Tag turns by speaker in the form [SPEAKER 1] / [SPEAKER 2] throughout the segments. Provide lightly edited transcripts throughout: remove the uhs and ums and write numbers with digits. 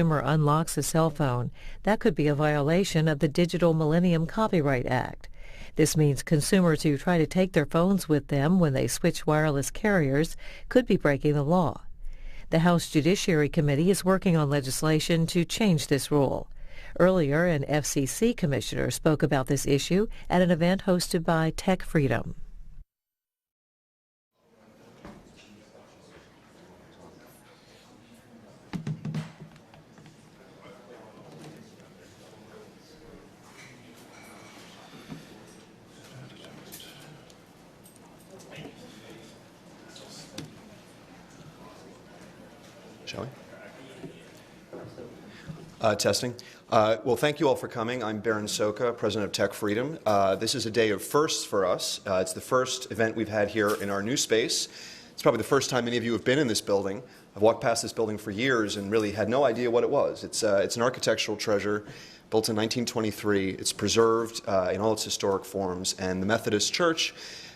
[SPEAKER 1] customer unlocks a cell phone, that could be a violation of the Digital Millennium Copyright Act. This means consumers who try to take their phones with them when they switch wireless carriers could be breaking the law. The House Judiciary Committee is working on legislation to change this rule. Earlier, an FCC commissioner spoke about this issue at an event hosted by Tech Freedom.
[SPEAKER 2] Shall we? Testing. Well, thank you all for coming. I'm Baron Soka, president of Tech Freedom. This is a day of firsts for us. It's the first event we've had here in our new space. It's probably the first time any of you have been in this building. I've walked past this building for years and really had no idea what it was. It's an architectural treasure built in 1923. It's preserved in all its historic forms, and the Methodist Church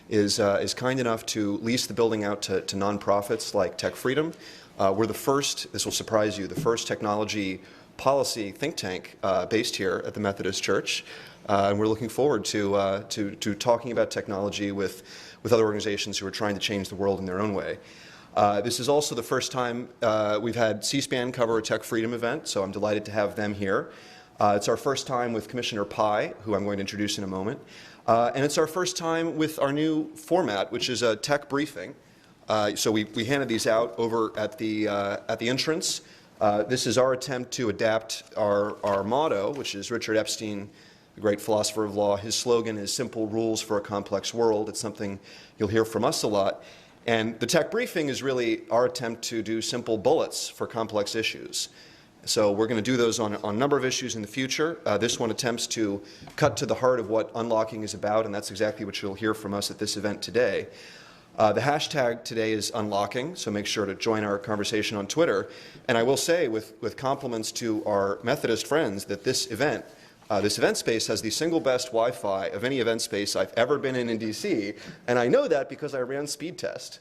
[SPEAKER 2] is kind enough to lease the building out to nonprofits like Tech Freedom. We're the first, this will surprise you, the first technology policy think tank based here at the Methodist Church. And we're looking forward to talking about technology with other organizations who are trying to change the world in their own way. This is also the first time we've had C-SPAN cover a Tech Freedom event, so I'm delighted to have them here. It's our first time with Commissioner Pai, who I'm going to introduce in a moment. And it's our first time with our new format, which is a tech briefing. So we handed these out over at the entrance. This is our attempt to adapt our motto, which is Richard Epstein, the great philosopher of law. His slogan is "Simple rules for a complex world." It's something you'll hear from us a lot. And the tech briefing is really our attempt to do simple bullets for complex issues. So we're going to do those on a number of issues in the future. This one attempts to cut to the heart of what unlocking is about, and that's exactly what you'll hear from us at this event today. The hashtag today is unlocking, so make sure to join our conversation on Twitter. And I will say, with compliments to our Methodist friends, that this event space has the single best Wi-Fi of any event space I've ever been in DC, and I know that because I ran speed test.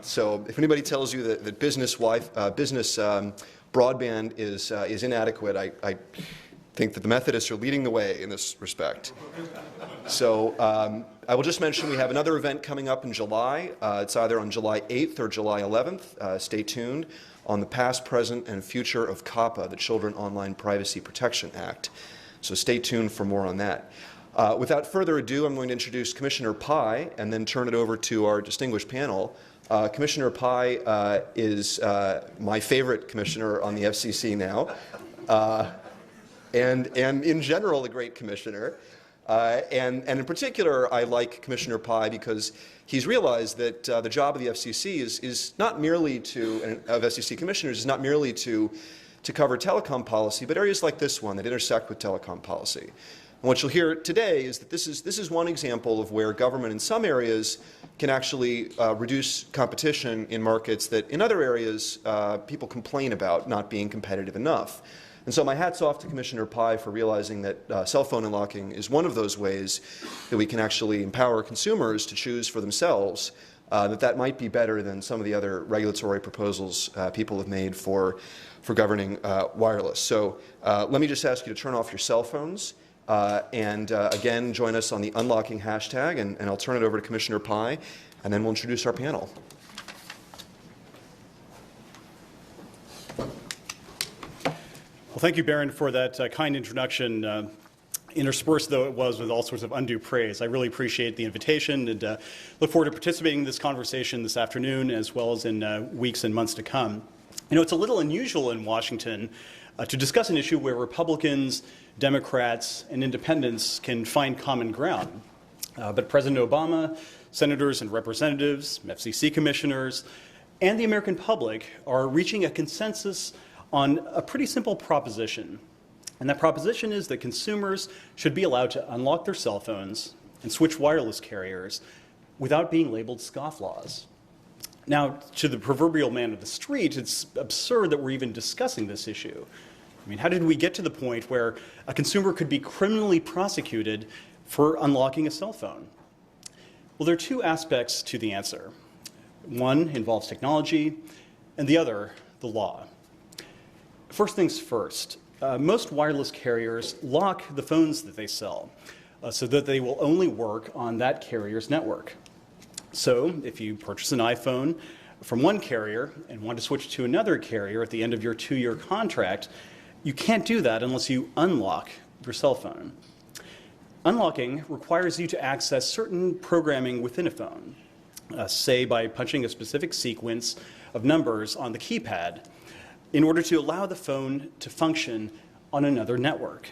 [SPEAKER 2] So if anybody tells you that business broadband is inadequate, I think that the Methodists are leading the way in this respect. So I will just mention we have another event coming up in July. It's either on July 8th or July 11th. Stay tuned on the past, present, and future of COPPA, the Children Online Privacy Protection Act. So stay tuned for more on that. Without further ado, I'm going to introduce Commissioner Pai and then turn it over to our distinguished panel. Commissioner Pai is my favorite commissioner on the FCC now, and in general a great commissioner. And in particular, I like Commissioner Pai because he's realized that the job of the FCC is not merely of FCC commissioners is not merely to cover telecom policy, but areas like this one that intersect with telecom policy. And what you'll hear today is that this is one example of where government in some areas can actually reduce competition in markets that in other areas people complain about not being competitive enough. And so my hat's off to Commissioner Pai for realizing that cell phone unlocking is one of those ways that we can actually empower consumers to choose for themselves, that might be better than some of the other regulatory proposals people have made for governing wireless. So let me just ask you to turn off your cell phones and again join us on the unlocking hashtag, and I'll turn it over to Commissioner Pai, and then we'll introduce our panel.
[SPEAKER 3] Well, thank you, Baron, for that kind introduction, interspersed though it was with all sorts of undue praise. I really appreciate the invitation and look forward to participating in this conversation this afternoon as well as in weeks and months to come. You know, it's a little unusual in Washington to discuss an issue where Republicans, Democrats, and independents can find common ground. But President Obama, senators and representatives, FCC commissioners, and the American public are reaching a consensus on a pretty simple proposition. And that proposition is that consumers should be allowed to unlock their cell phones and switch wireless carriers without being labeled scofflaws. Now, to the proverbial man of the street, it's absurd that we're even discussing this issue. I mean, how did we get to the point where a consumer could be criminally prosecuted for unlocking a cell phone? Well, there are two aspects to the answer. One involves technology, and the other, the law. First things first, most wireless carriers lock the phones that they sell so that they will only work on that carrier's network. So if you purchase an iPhone from one carrier and want to switch to another carrier at the end of your 2-year contract, you can't do that unless you unlock your cell phone. Unlocking requires you to access certain programming within a phone, say by punching a specific sequence of numbers on the keypad, in order to allow the phone to function on another network.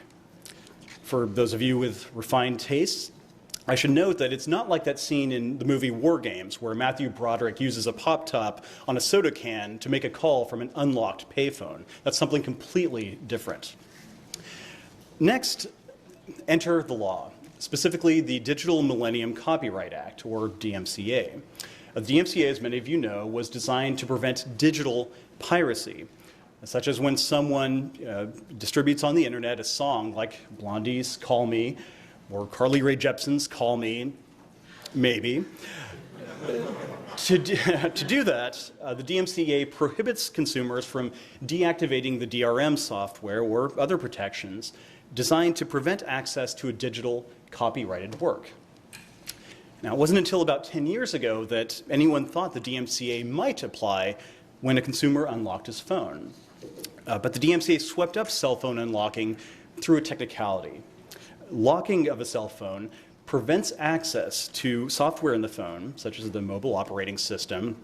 [SPEAKER 3] For those of you with refined tastes, I should note that it's not like that scene in the movie War Games where Matthew Broderick uses a pop top on a soda can to make a call from an unlocked payphone. That's something completely different. Next, enter the law, specifically the Digital Millennium Copyright Act, or DMCA. The DMCA, as many of you know, was designed to prevent digital piracy, such as when someone distributes on the internet a song like Blondie's Call Me or Carly Rae Jepsen's Call Me, maybe. To do that, the DMCA prohibits consumers from deactivating the DRM software or other protections designed to prevent access to a digital copyrighted work. Now, it wasn't until about 10 years ago that anyone thought the DMCA might apply when a consumer unlocked his phone. But the DMCA swept up cell phone unlocking through a technicality. Locking of a cell phone prevents access to software in the phone, such as the mobile operating system,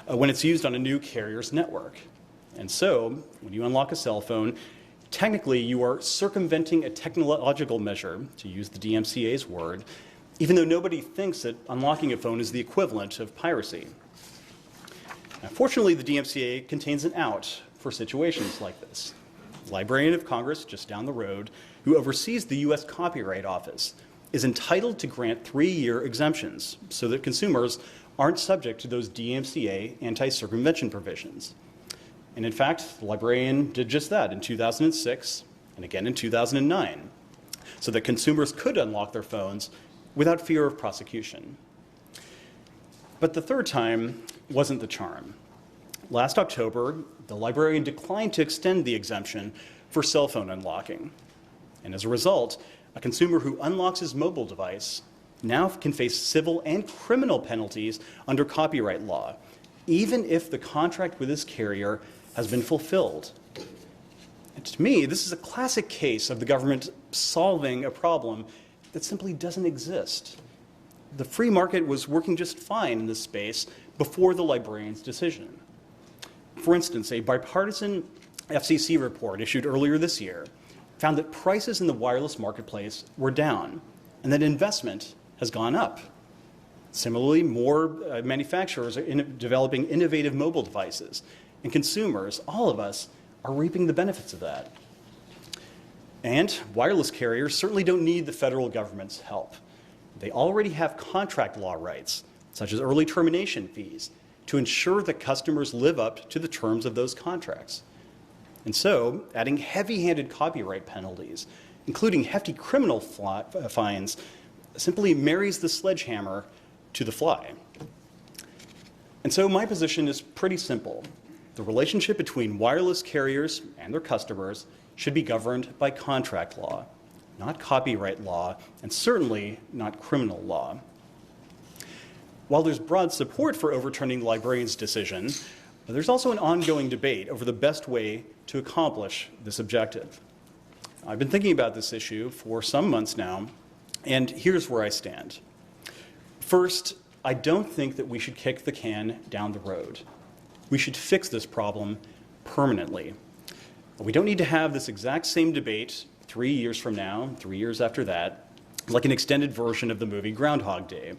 [SPEAKER 3] when it's used on a new carrier's network. And so, when you unlock a cell phone, technically you are circumventing a technological measure, to use the DMCA's word, even though nobody thinks that unlocking a phone is the equivalent of piracy. Now, fortunately, the DMCA contains an out for situations like this. The Librarian of Congress, just down the road, who oversees the U.S. Copyright Office, is entitled to grant 3-year exemptions so that consumers aren't subject to those DMCA anti-circumvention provisions. And in fact, the librarian did just that in 2006 and again in 2009, so that consumers could unlock their phones without fear of prosecution. But the third time wasn't the charm. Last October, the librarian declined to extend the exemption for cell phone unlocking. And as a result, a consumer who unlocks his mobile device now can face civil and criminal penalties under copyright law, even if the contract with his carrier has been fulfilled. And to me, this is a classic case of the government solving a problem that simply doesn't exist. The free market was working just fine in this space before the librarian's decision. For instance, a bipartisan FCC report issued earlier this year found that prices in the wireless marketplace were down and that investment has gone up. Similarly, more manufacturers are developing innovative mobile devices, and consumers, all of us, are reaping the benefits of that. And wireless carriers certainly don't need the federal government's help. They already have contract law rights, such as early termination fees, to ensure that customers live up to the terms of those contracts. And so, adding heavy-handed copyright penalties, including hefty criminal fines, simply marries the sledgehammer to the fly. And so my position is pretty simple. The relationship between wireless carriers and their customers should be governed by contract law, not copyright law, and certainly not criminal law. While there's broad support for overturning the librarian's decision, there's also an ongoing debate over the best way to accomplish this objective. I've been thinking about this issue for some months now, and here's where I stand. First, I don't think that we should kick the can down the road. We should fix this problem permanently. We don't need to have this exact same debate 3 years from now, 3 years after that, like an extended version of the movie Groundhog Day.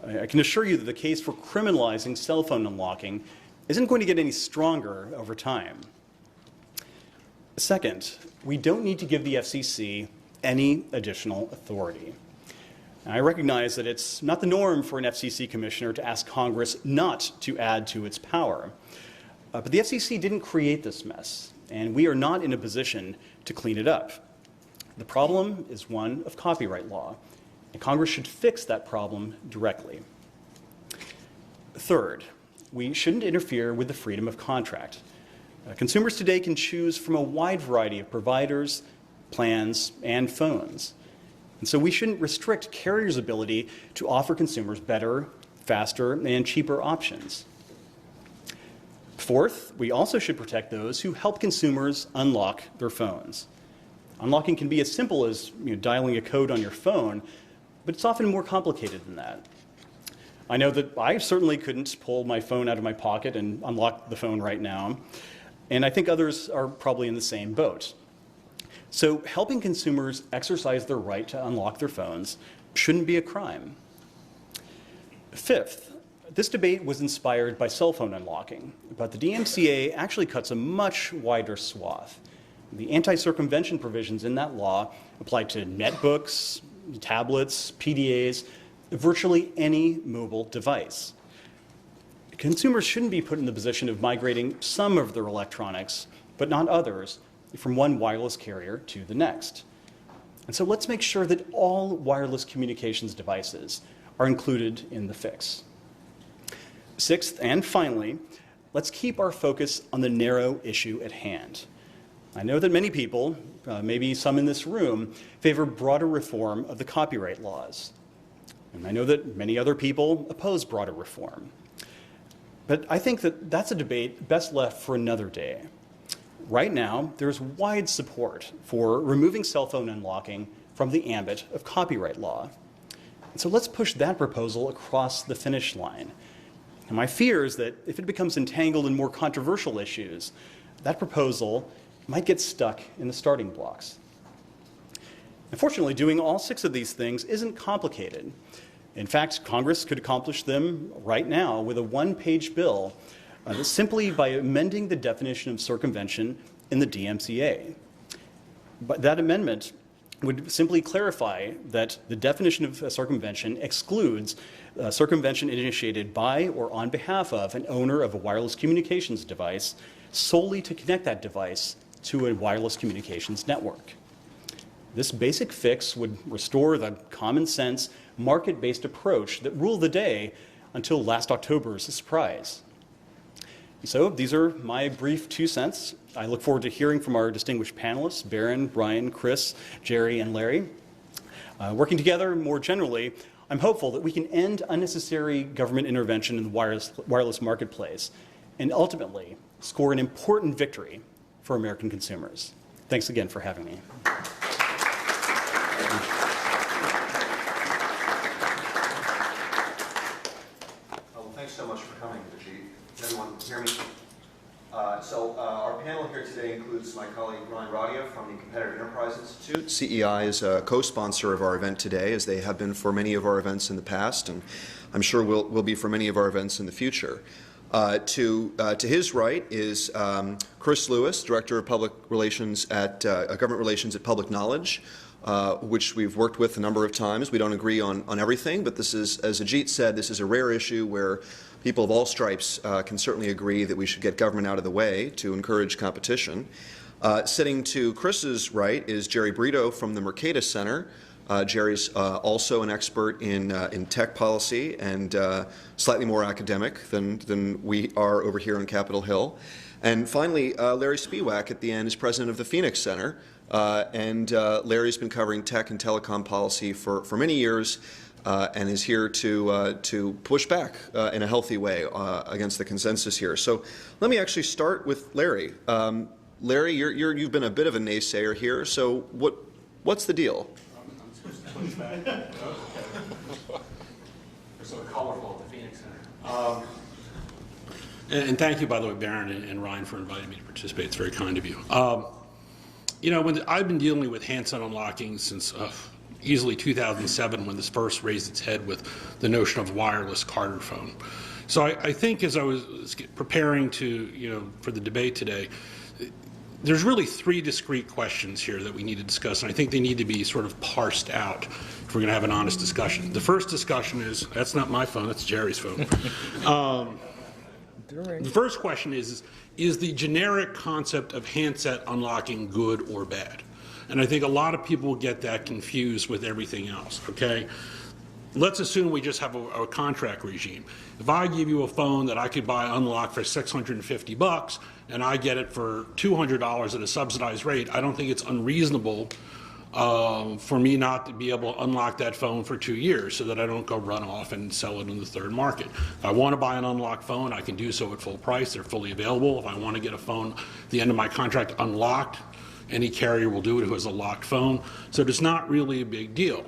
[SPEAKER 3] I can assure you that the case for criminalizing cell phone unlocking isn't going to get any stronger over time. Second, we don't need to give the FCC any additional authority. I recognize that it's not the norm for an FCC commissioner to ask Congress not to add to its power. But the FCC didn't create this mess, and we are not in a position to clean it up. The problem is one of copyright law, and Congress should fix that problem directly. Third, we shouldn't interfere with the freedom of contract. Consumers today can choose from a wide variety of providers, plans, and phones. And so we shouldn't restrict carriers' ability to offer consumers better, faster, and cheaper options. Fourth, we also should protect those who help consumers unlock their phones. Unlocking can be as simple as dialing a code on your phone, but it's often more complicated than that. I know that I certainly couldn't pull my phone out of my pocket and unlock the phone right now, and I think others are probably in the same boat. So helping consumers exercise their right to unlock their phones shouldn't be a crime. Fifth, this debate was inspired by cell phone unlocking, but the DMCA actually cuts a much wider swath. The anti-circumvention provisions in that law apply to netbooks, tablets, PDAs, virtually any mobile device. Consumers shouldn't be put in the position of migrating some of their electronics, but not others, from one wireless carrier to the next. And so let's make sure that all wireless communications devices are included in the fix. Sixth, and finally, let's keep our focus on the narrow issue at hand. I know that many people, maybe some in this room, favor broader reform of the copyright laws. And I know that many other people oppose broader reform. But I think that that's a debate best left for another day. Right now, there's wide support for removing cell phone unlocking from the ambit of copyright law. And so let's push that proposal across the finish line. And my fear is that if it becomes entangled in more controversial issues, that proposal might get stuck in the starting blocks. Unfortunately, doing all 6 of these things isn't complicated. In fact, Congress could accomplish them right now with a one-page bill simply by amending the definition of circumvention in the DMCA. But that amendment would simply clarify that the definition of circumvention excludes circumvention initiated by or on behalf of an owner of a wireless communications device solely to connect that device to a wireless communications network. This basic fix would restore the common sense, market-based approach that ruled the day until last October's surprise. So these are my brief 2 cents. I look forward to hearing from our distinguished panelists, Barron, Brian, Chris, Jerry, and Larry. Working together more generally, I'm hopeful that we can end unnecessary government intervention in the wireless marketplace and ultimately score an important victory for American consumers. Thanks again for having me.
[SPEAKER 2] Well, thanks so much for coming, Ajit. Can everyone hear me? Our panel here today includes my colleague Ryan Radia from the Competitive Enterprise Institute. CEI is a co-sponsor of our event today, as they have been for many of our events in the past, and I'm sure will be for many of our events in the future. To his right is Chris Lewis, Director of Public Relations at Government Relations at Public Knowledge, which we've worked with a number of times. We don't agree on everything, but this is, as Ajit said, this is a rare issue where people of all stripes can certainly agree that we should get government out of the way to encourage competition. Sitting to Chris's right is Jerry Brito from the Mercatus Center. Jerry's also an expert in tech policy and slightly more academic than we are over here on Capitol Hill. And finally, Larry Spiewak at the end is president of the Phoenix Center. Larry's been covering tech and telecom policy for many years and is here to push back in a healthy way against the consensus here. So let me actually start with Larry. Larry, you've been a bit of a naysayer here, so what's the deal?
[SPEAKER 4] I'm supposed to push back. They're so colorful at the Phoenix Center. And thank you, by the way, Barron and Ryan, for inviting me to participate. It's very kind of you. You know, I've been dealing with handset unlocking since easily 2007, when this first raised its head with the notion of wireless Carter phone. So I think as I was preparing for the debate today, there's really 3 discrete questions here that we need to discuss, and I think they need to be sort of parsed out if we're going to have an honest discussion. The first discussion is, that's not my phone, that's Jerry's phone. The first question is the generic concept of handset unlocking good or bad? And I think a lot of people get that confused with everything else, okay? let's assume we just have a contract regime. If I give you a phone that I could buy unlocked for $650 and I get it for $200 at a subsidized rate, I don't think it's unreasonable for me not to be able to unlock that phone for 2 years so that I don't go run off and sell it in the third market. If I want to buy an unlocked phone, I can do so at full price. They're fully available. If I want to get a phone at the end of my contract unlocked, any carrier will do it who has a locked phone. So it's not really a big deal.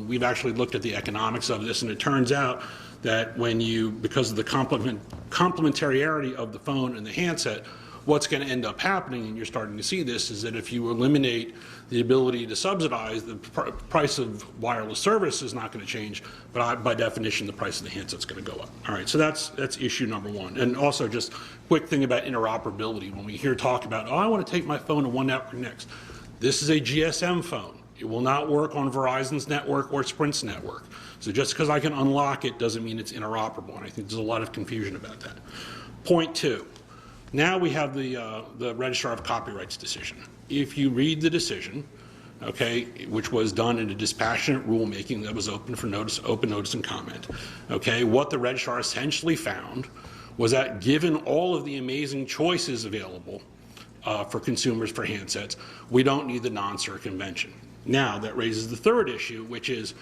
[SPEAKER 4] We've actually looked at the economics of this, and it turns out that when you, because of the complementarity of the phone and the handset, what's going to end up happening, and you're starting to see this, is that if you eliminate the ability to subsidize, the price of wireless service is not going to change, but by definition, the price of the handset's going to go up. All right, so that's issue number one. And also, just quick thing about interoperability. When we hear talk about, oh, I want to take my phone to one network next. This is a GSM phone. It will not work on Verizon's network or Sprint's network. So just because I can unlock it doesn't mean it's interoperable, and I think there's a lot of confusion about that. Point two. Now we have the Registrar of Copyrights decision. If you read the decision, okay, which was done in a dispassionate rulemaking that was open for notice, open notice and comment, okay, what the registrar essentially found was that given all of the amazing choices available for consumers for handsets, we don't need the non-circumvention. Now that raises the third issue, which is,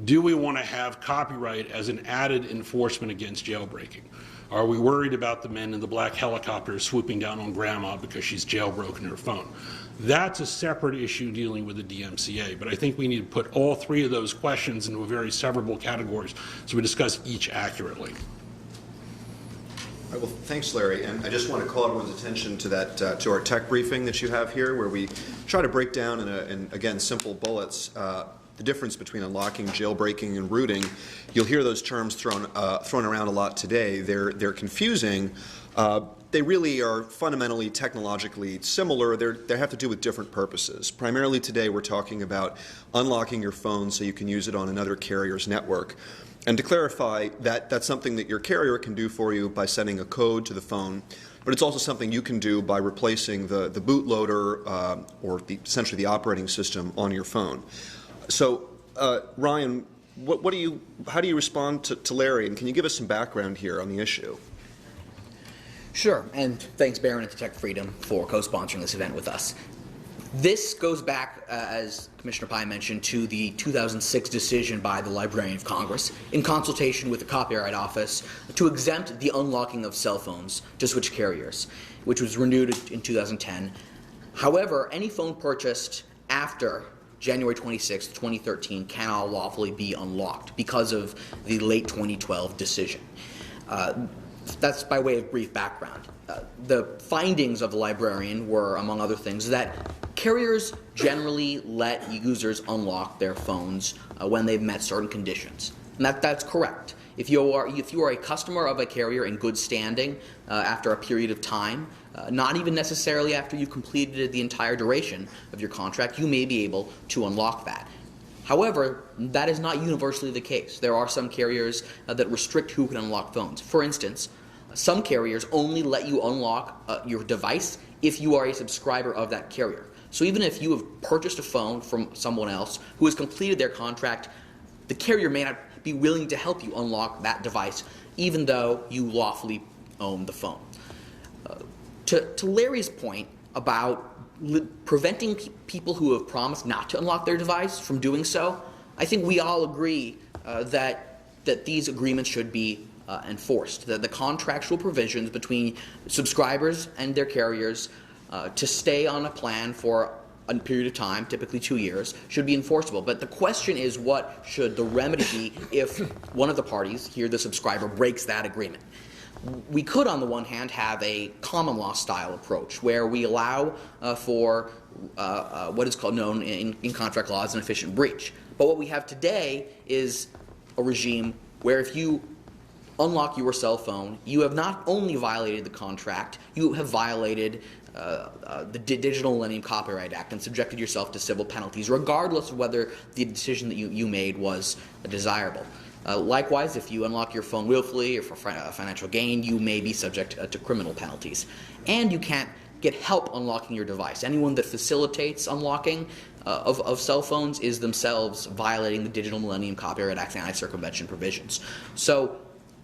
[SPEAKER 4] do we want to have copyright as an added enforcement against jailbreaking? Are we worried about the men in the black helicopters swooping down on grandma because she's jailbroken her phone? That's a separate issue dealing with the DMCA, but I think we need to put all three of those questions into very severable categories so we discuss each accurately.
[SPEAKER 2] All right, well, thanks, Larry. And I just want to call everyone's attention to that, to our tech briefing that you have here, where we try to break down in again, simple bullets, the difference between unlocking, jailbreaking, and rooting. You'll hear those terms thrown around a lot today. They're confusing. They really are fundamentally technologically similar. They have to do with different purposes. Primarily today, we're talking about unlocking your phone so you can use it on another carrier's network. And to clarify, that's something that your carrier can do for you by sending a code to the phone, but it's also something you can do by replacing the bootloader or essentially the operating system on your phone. So, Ryan, how do you respond to Larry, and can you give us some background here on the issue?
[SPEAKER 5] Sure, and thanks, Barron and to Tech Freedom, for co-sponsoring this event with us. This goes back, as Commissioner Pai mentioned, to the 2006 decision by the Librarian of Congress in consultation with the Copyright Office to exempt the unlocking of cell phones to switch carriers, which was renewed in 2010. However, any phone purchased after January 26, 2013 cannot lawfully be unlocked because of the late 2012 decision. That's by way of brief background. The findings of the librarian were, among other things, that carriers generally let users unlock their phones when they've met certain conditions. And that's correct. If you are a customer of a carrier in good standing after a period of time, not even necessarily after you've completed the entire duration of your contract, you may be able to unlock that. However, that is not universally the case. There are some carriers that restrict who can unlock phones. For instance, some carriers only let you unlock your device if you are a subscriber of that carrier. So even if you have purchased a phone from someone else who has completed their contract, the carrier may not be willing to help you unlock that device, even though you lawfully own the phone. To Larry's point about preventing people who have promised not to unlock their device from doing so, I think we all agree that these agreements should be enforced. The contractual provisions between subscribers and their carriers to stay on a plan for a period of time, typically 2 years, should be enforceable. But the question is, what should the remedy be if one of the parties, here the subscriber, breaks that agreement? We could, on the one hand, have a common law style approach where we allow for what is called known in contract law as an efficient breach. But what we have today is a regime where if you unlock your cell phone, you have not only violated the contract, you have violated the Digital Millennium Copyright Act and subjected yourself to civil penalties, regardless of whether the decision that you made was desirable. Likewise, if you unlock your phone willfully or for financial gain, you may be subject to criminal penalties. And you can't get help unlocking your device. Anyone that facilitates unlocking of cell phones is themselves violating the Digital Millennium Copyright Act's anti-circumvention provisions. So,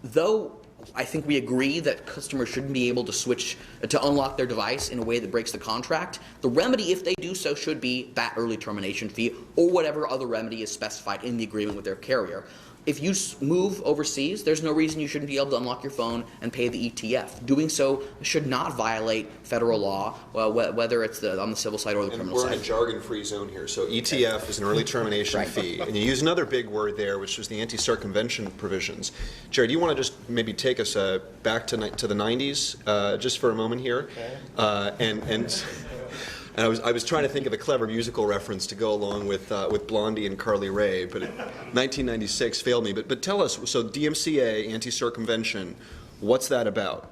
[SPEAKER 5] though I think we agree that customers shouldn't be able to switch to unlock their device in a way that breaks the contract, the remedy, if they do so, should be that early termination fee or whatever other remedy is specified in the agreement with their carrier. If you move overseas, there's no reason you shouldn't be able to unlock your phone and pay the ETF. Doing so should not violate federal law, whether it's on the civil side or the criminal side.
[SPEAKER 2] We're in a jargon-free zone here. So ETF is an early termination fee. And you use another big word there, which was the anti-circumvention provisions. Jerry, do you want to just maybe take us back to the 90s just for a moment here? Okay. And I was trying to think of a clever musical reference to go along with Blondie and Carly Rae, but 1996 failed me. But tell us, so DMCA, anti-circumvention, what's that about?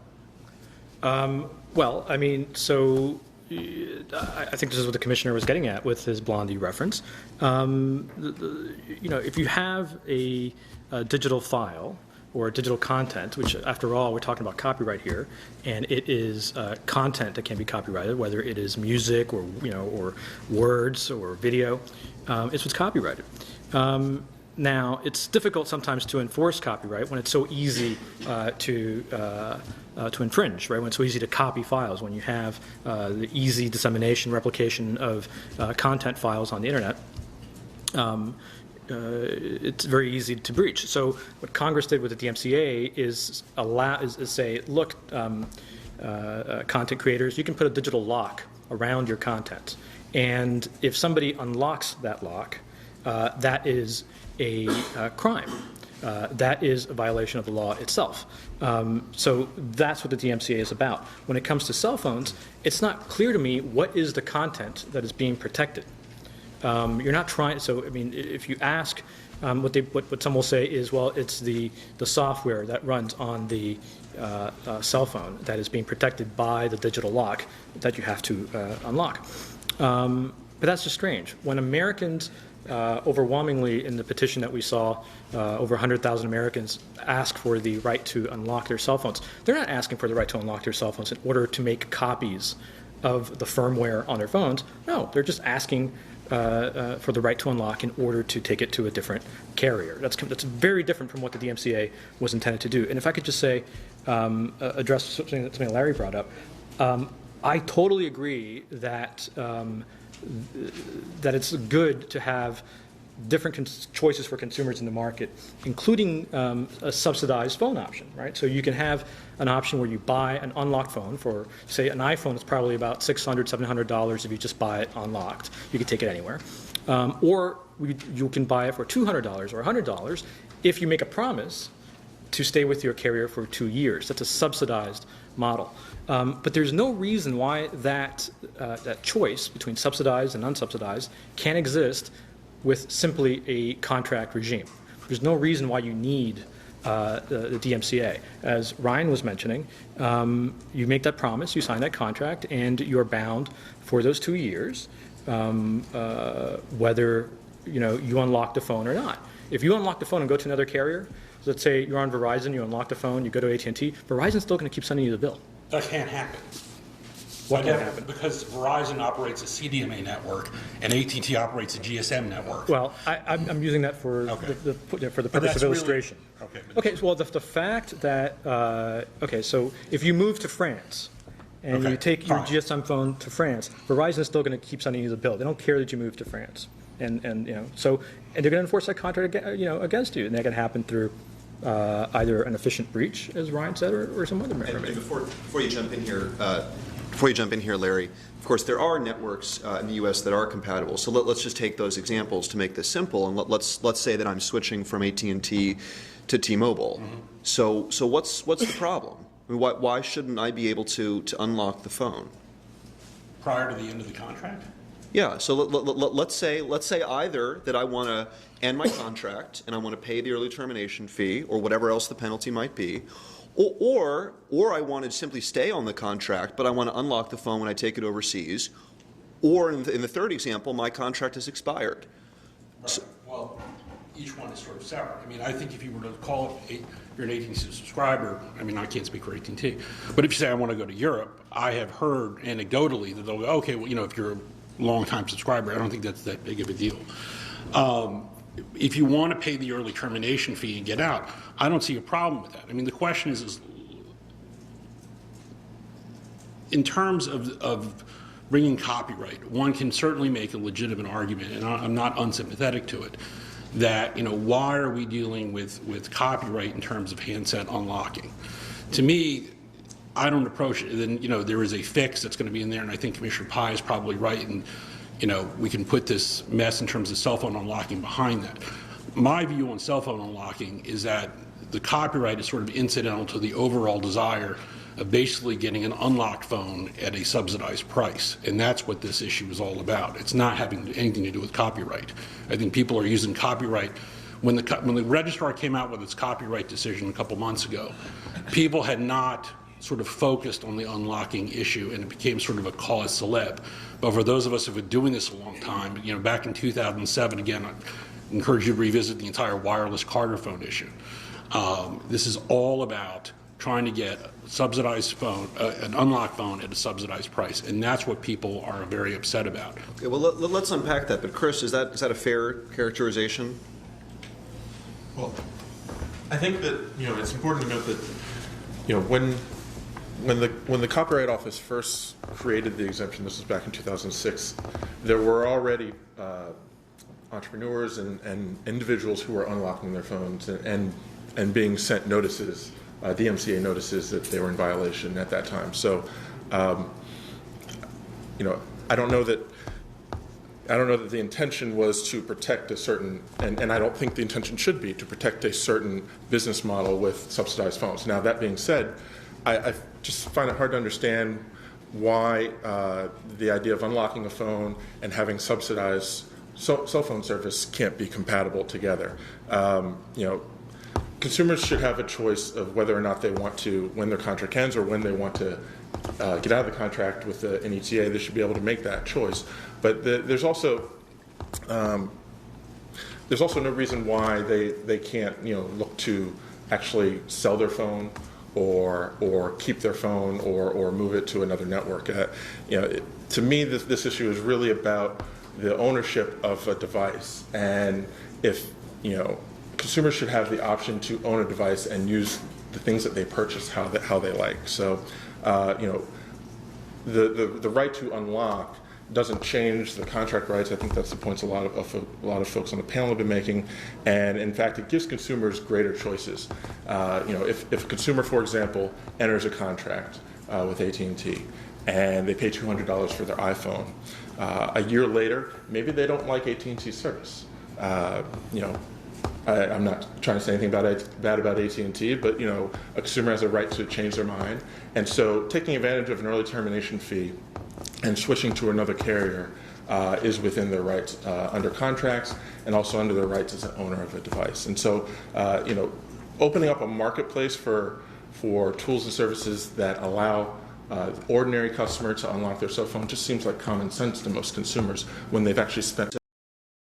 [SPEAKER 6] Well, I mean, so I think this is what the commissioner was getting at with his Blondie reference. If you have a digital file or digital content, which after all, we're talking about copyright here, and it is content that can be copyrighted, whether it is music or words or video, it's what's copyrighted. Now, it's difficult sometimes to enforce copyright when it's so easy to infringe, right? When it's so easy to copy files, when you have the easy dissemination, replication of content files on the internet. It's very easy to breach. So what Congress did with the DMCA is say, look, content creators, you can put a digital lock around your content. And if somebody unlocks that lock, that is a crime. That is a violation of the law itself. So that's what the DMCA is about. When it comes to cell phones, it's not clear to me what is the content that is being protected. You're not trying. So I mean, if you ask, what some will say is, well, it's the software that runs on the cell phone that is being protected by the digital lock that you have to unlock. But that's just strange. When Americans, overwhelmingly in the petition that we saw, over 100,000 Americans ask for the right to unlock their cell phones. They're not asking for the right to unlock their cell phones in order to make copies of the firmware on their phones. No, they're just asking for the right to unlock in order to take it to a different carrier. That's very different from what the DMCA was intended to do. And if I could just say, address something Larry brought up, I totally agree that that it's good to have different choices for consumers in the market, including a subsidized phone option, right? So you can have an option where you buy an unlocked phone for, say, an iPhone is probably about $600, $700 if you just buy it unlocked. You can take it anywhere. Or you can buy it for $200 or $100 if you make a promise to stay with your carrier for 2 years. That's a subsidized model. But there's no reason why that choice between subsidized and unsubsidized can exist with simply a contract regime. There's no reason why you need the DMCA. As Ryan was mentioning, you make that promise, you sign that contract, and you're bound for those 2 years, whether you unlock the phone or not. If you unlock the phone and go to another carrier, let's say you're on Verizon, you unlock the phone, you go to AT&T, Verizon's still going to keep sending you the bill.
[SPEAKER 4] That can't happen.
[SPEAKER 6] What can't happen?
[SPEAKER 4] Because Verizon operates a CDMA network and AT&T operates a GSM network.
[SPEAKER 6] Well, I'm using that for the purpose of illustration.
[SPEAKER 4] Really,
[SPEAKER 6] okay. Well, the fact that so if you move to France and you take your GSM phone to France, Verizon's still going to keep sending you the bill. They don't care that you move to France, and they're going to enforce that contract against you, and that can happen through either an efficient breach, as Ryan said, or some other mechanism.
[SPEAKER 2] Before you jump in here, Larry, of course, there are networks in the U.S. that are compatible. So let's just take those examples to make this simple, and let's say that I'm switching from AT&T to T-Mobile. Mm-hmm. So what's the problem? I mean, why shouldn't I be able to unlock the phone
[SPEAKER 4] prior to the end of the contract?
[SPEAKER 2] Yeah. So let's say either that I want to end my contract and I want to pay the early termination fee or whatever else the penalty might be. Or I want to simply stay on the contract, but I want to unlock the phone when I take it overseas. Or in the third example, my contract has expired.
[SPEAKER 4] Right. Well, each one is sort of separate. I mean, I think if you were to call it, you're an AT&T subscriber, I mean, I can't speak for AT&T, but if you say I want to go to Europe, I have heard anecdotally that they'll go, okay, well, you know, if you're a long-time subscriber, I don't think that's that big of a deal. If you want to pay the early termination fee and get out, I don't see a problem with that. I mean, the question is in terms of bringing copyright, one can certainly make a legitimate argument, and I'm not unsympathetic to it, that, you know, why are we dealing with copyright in terms of handset unlocking? To me, I don't approach it, and, you know, there is a fix that's going to be in there, and I think Commissioner Pai is probably right, and, you know, we can put this mess in terms of cell phone unlocking behind that. My view on cell phone unlocking is that the copyright is sort of incidental to the overall desire of basically getting an unlocked phone at a subsidized price, and that's what this issue is all about. It's not having anything to do with copyright. I think people are using copyright. When the registrar came out with its copyright decision a couple months ago, people had not sort of focused on the unlocking issue, and it became sort of a cause celeb. But for those of us who have been doing this a long time, you know, back in 2007, again, I encourage you to revisit the entire wireless Carter phone issue. This is all about trying to get a subsidized phone, an unlocked phone at a subsidized price, and that's what people are very upset about.
[SPEAKER 2] Okay, well, let's unpack that. But Chris, is that a fair characterization?
[SPEAKER 7] Well, I think that, you know, it's important to note that, you know, when the Copyright Office first created the exemption, this was back in 2006, there were already entrepreneurs and individuals who were unlocking their phones and being sent notices, DMCA notices that they were in violation at that time. So, you know, I don't know that the intention was to protect a certain, and I don't think the intention should be to protect a certain business model with subsidized phones. Now, that being said, I just find it hard to understand why the idea of unlocking a phone and having subsidized cell phone service can't be compatible together. You know, consumers should have a choice of whether or not they want to, when their contract ends or when they want to get out of the contract with an ETA, they should be able to make that choice. But there's also no reason why they can't, you know, look to actually sell their phone or keep their phone or move it to another network. You know, to me, this issue is really about the ownership of a device, and if, you know, consumers should have the option to own a device and use the things that they purchase how they like. So, you know, the right to unlock doesn't change the contract rights. I think that's the points a lot of folks on the panel have been making, and in fact, it gives consumers greater choices. You know, if a consumer, for example, enters a contract with AT&T and they pay $200 for their iPhone, a year later, maybe they don't like AT&T service. You know, I'm not trying to say anything bad about AT&T, but, you know, a consumer has a right to change their mind, and so taking advantage of an early termination fee and switching to another carrier is within their rights under contracts and also under their rights as an owner of a device. And so, you know, opening up a marketplace for tools and services that allow ordinary customer to unlock their cell phone just seems like common sense to most consumers when they've actually spent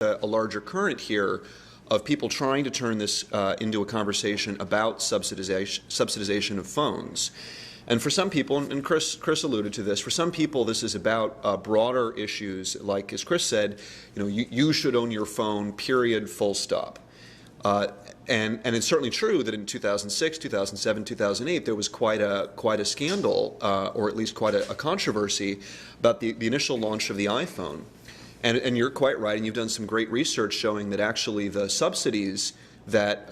[SPEAKER 2] a larger current here of people trying to turn this into a conversation about subsidization of phones. And for some people, and Chris alluded to this, for some people this is about broader issues, like, as Chris said, you know, you should own your phone, period, full stop. And it's certainly true that in 2006, 2007, 2008, there was quite a scandal, or at least quite a controversy about the initial launch of the iPhone. And you're quite right, and you've done some great research showing that actually the subsidies that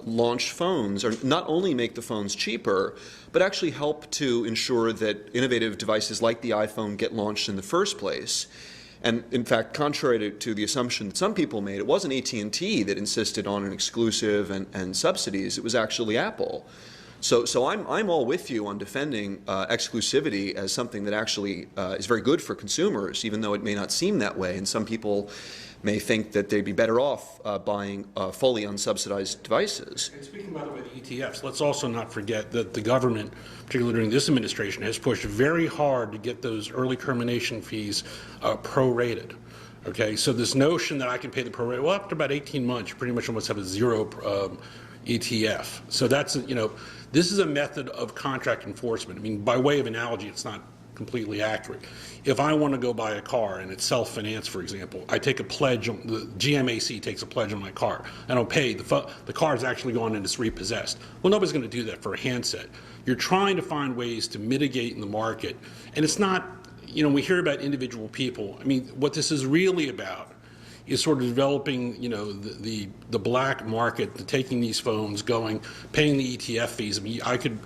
[SPEAKER 2] launch phones or not only make the phones cheaper, but actually help to ensure that innovative devices like the iPhone get launched in the first place. And in fact, contrary to the assumption that some people made, it wasn't AT&T that insisted on an exclusive and subsidies. It was actually Apple. So I'm all with you on defending exclusivity as something that actually is very good for consumers, even though it may not seem that way. And some people may think that they'd be better off buying fully unsubsidized devices.
[SPEAKER 4] And speaking, by the way, the ETFs, let's also not forget that the government, particularly during this administration, has pushed very hard to get those early termination fees prorated. Okay, so this notion that I can pay the pro rata, well, after about 18 months, you pretty much almost have a zero ETF. So that's, this is a method of contract enforcement. I mean, by way of analogy, it's not completely accurate. If I want to go buy a car and it's self-financed, for example, I take a pledge, the GMAC takes a pledge on my car. I don't pay, the car is actually gone and it's repossessed. Well, nobody's going to do that for a handset. You're trying to find ways to mitigate in the market, and it's not, we hear about individual people. I mean, what this is really about is sort of developing, the black market, taking these phones, paying the ETF fees. I mean, I could